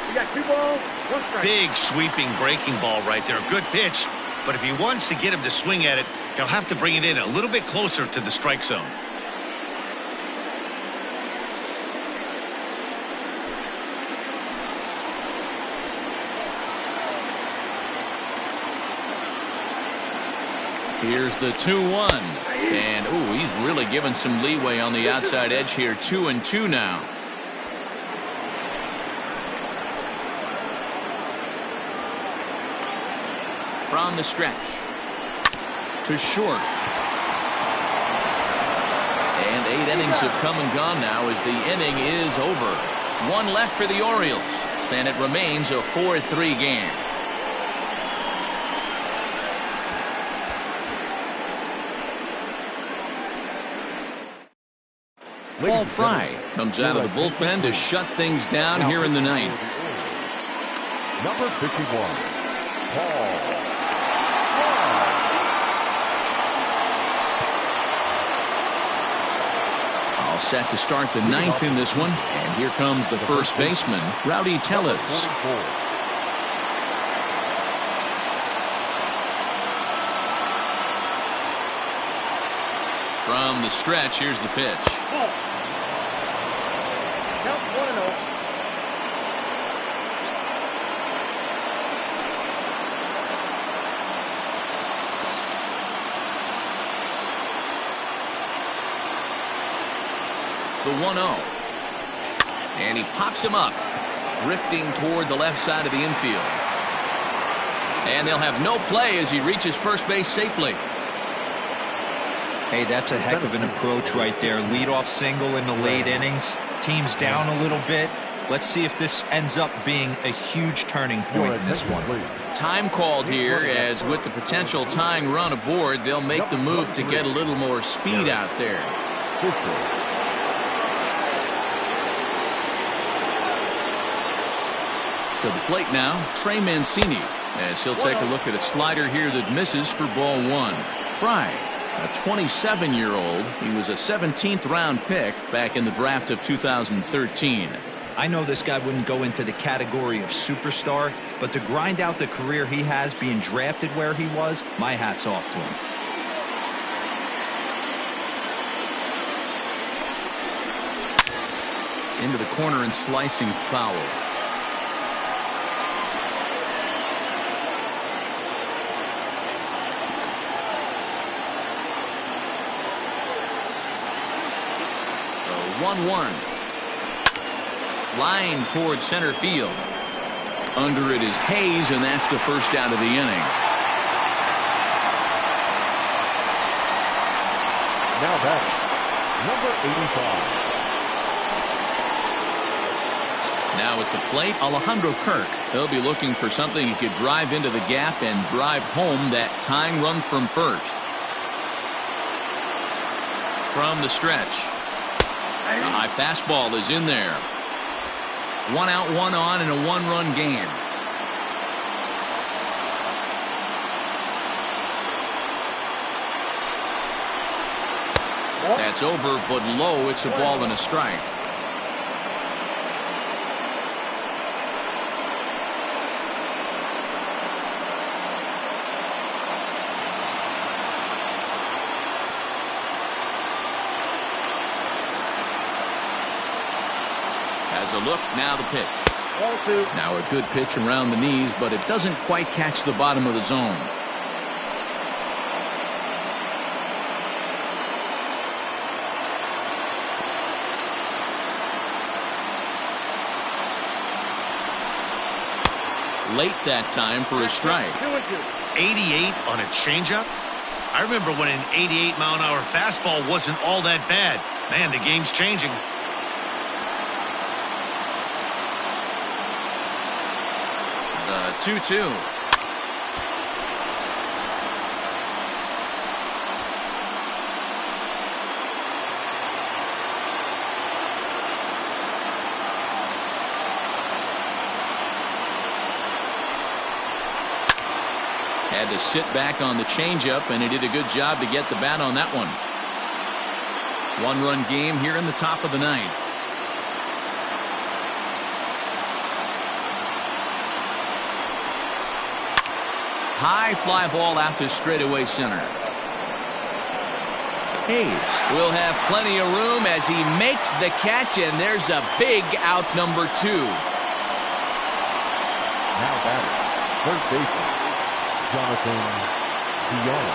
You got 2 balls, 1 strike. Big sweeping breaking ball right there. Good pitch. But if he wants to get him to swing at it, he'll have to bring it in a little bit closer to the strike zone. Here's the 2-1. And, ooh, he's really given some leeway on the outside edge here. 2-2 now. From the stretch. To short. And 8 innings have come and gone now as the inning is over. 1 left for the Orioles. And it remains a 4-3 game. Paul Fry comes out of the bullpen to shut things down here in the ninth. Number 51, Paul. All set to start the ninth in this one. And here comes the first baseman, Rowdy Tellez. From the stretch, here's the pitch. Count 1-0. The 1-0. And he pops him up, drifting toward the left side of the infield. And they'll have no play as he reaches first base safely. Hey, that's a heck of an approach right there. Leadoff single in the late innings. Team's down a little bit. Let's see if this ends up being a huge turning point in this one. Time called here, as with the potential tying run aboard, they'll make the move to get a little more speed out there. To the plate now, Trey Mancini, as he'll take a look at a slider here that misses for ball 1. Fry, a 27-year-old. He was a 17th round pick back in the draft of 2013. I know this guy wouldn't go into the category of superstar, but to grind out the career he has being drafted where he was, my hat's off to him. Into the corner and slicing foul. The 1-1. Line towards center field. Under it is Hayes, and that's the first out of the inning. Now batting, number 85. Now at the plate, Alejandro Kirk. He'll be looking for something he could drive into the gap and drive home that tying run from first. From the stretch. The high fastball is in there. 1 out, 1 on in a 1-run game. That's over, but low. It's a ball and a strike. Has a look, now the pitch. Ball 2. Now a good pitch around the knees, but it doesn't quite catch the bottom of the zone. Late that time for a strike. 2-2. 88 on a changeup? I remember when an 88-mile-an-hour fastball wasn't all that bad. Man, the game's changing. The 2-2. Had to sit back on the changeup, and he did a good job to get the bat on that one. 1-run game here in the top of the ninth. High fly ball out to straightaway center. Hayes will have plenty of room as he makes the catch, and there's a big out, number 2. Now batting, third baseman, Jonathan Dion.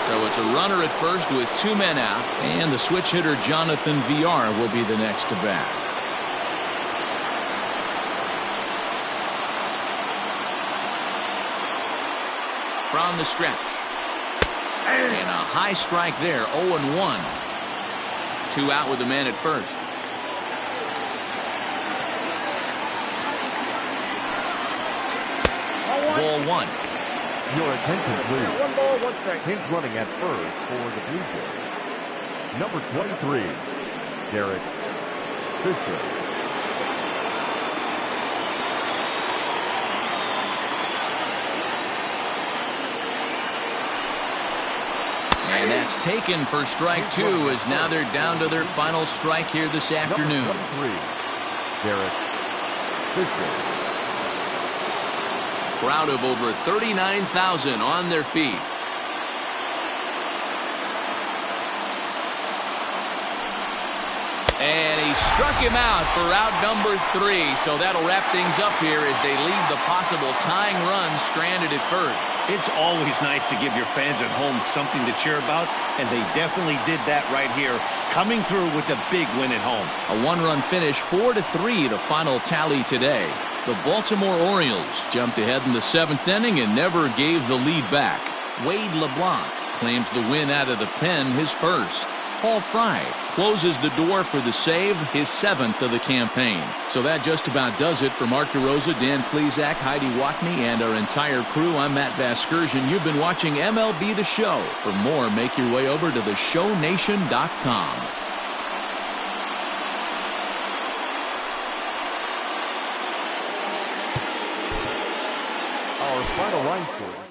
So it's a runner at first with 2 men out, and the switch hitter Jonathan VR will be the next to bat. From the stretch. And a high strike there, 0-1. 2 out with the man at first. Ball 1. Your attention, please. 1 ball, 1 strike. Hinge running at first for the Blue Jays. Number 23, Derek Fisher. And that's taken for strike 2, as now they're down to their final strike here this afternoon. Number 23, Derek Fisher. Crowd of over 39,000 on their feet. And he struck him out for out number 3. So that'll wrap things up here as they leave the possible tying run stranded at first. It's always nice to give your fans at home something to cheer about, and they definitely did that right here, coming through with a big win at home. A 1-run finish, 4-3, the final tally today. The Baltimore Orioles jumped ahead in the 7th inning and never gave the lead back. Wade LeBlanc claims the win out of the pen, his first. Paul Fry closes the door for the save, his 7th of the campaign. So that just about does it for Mark DeRosa, Dan Plesac, Heidi Watney, and our entire crew. I'm Matt Vasgersian. You've been watching MLB The Show. For more, make your way over to theshownation.com. Our final line score.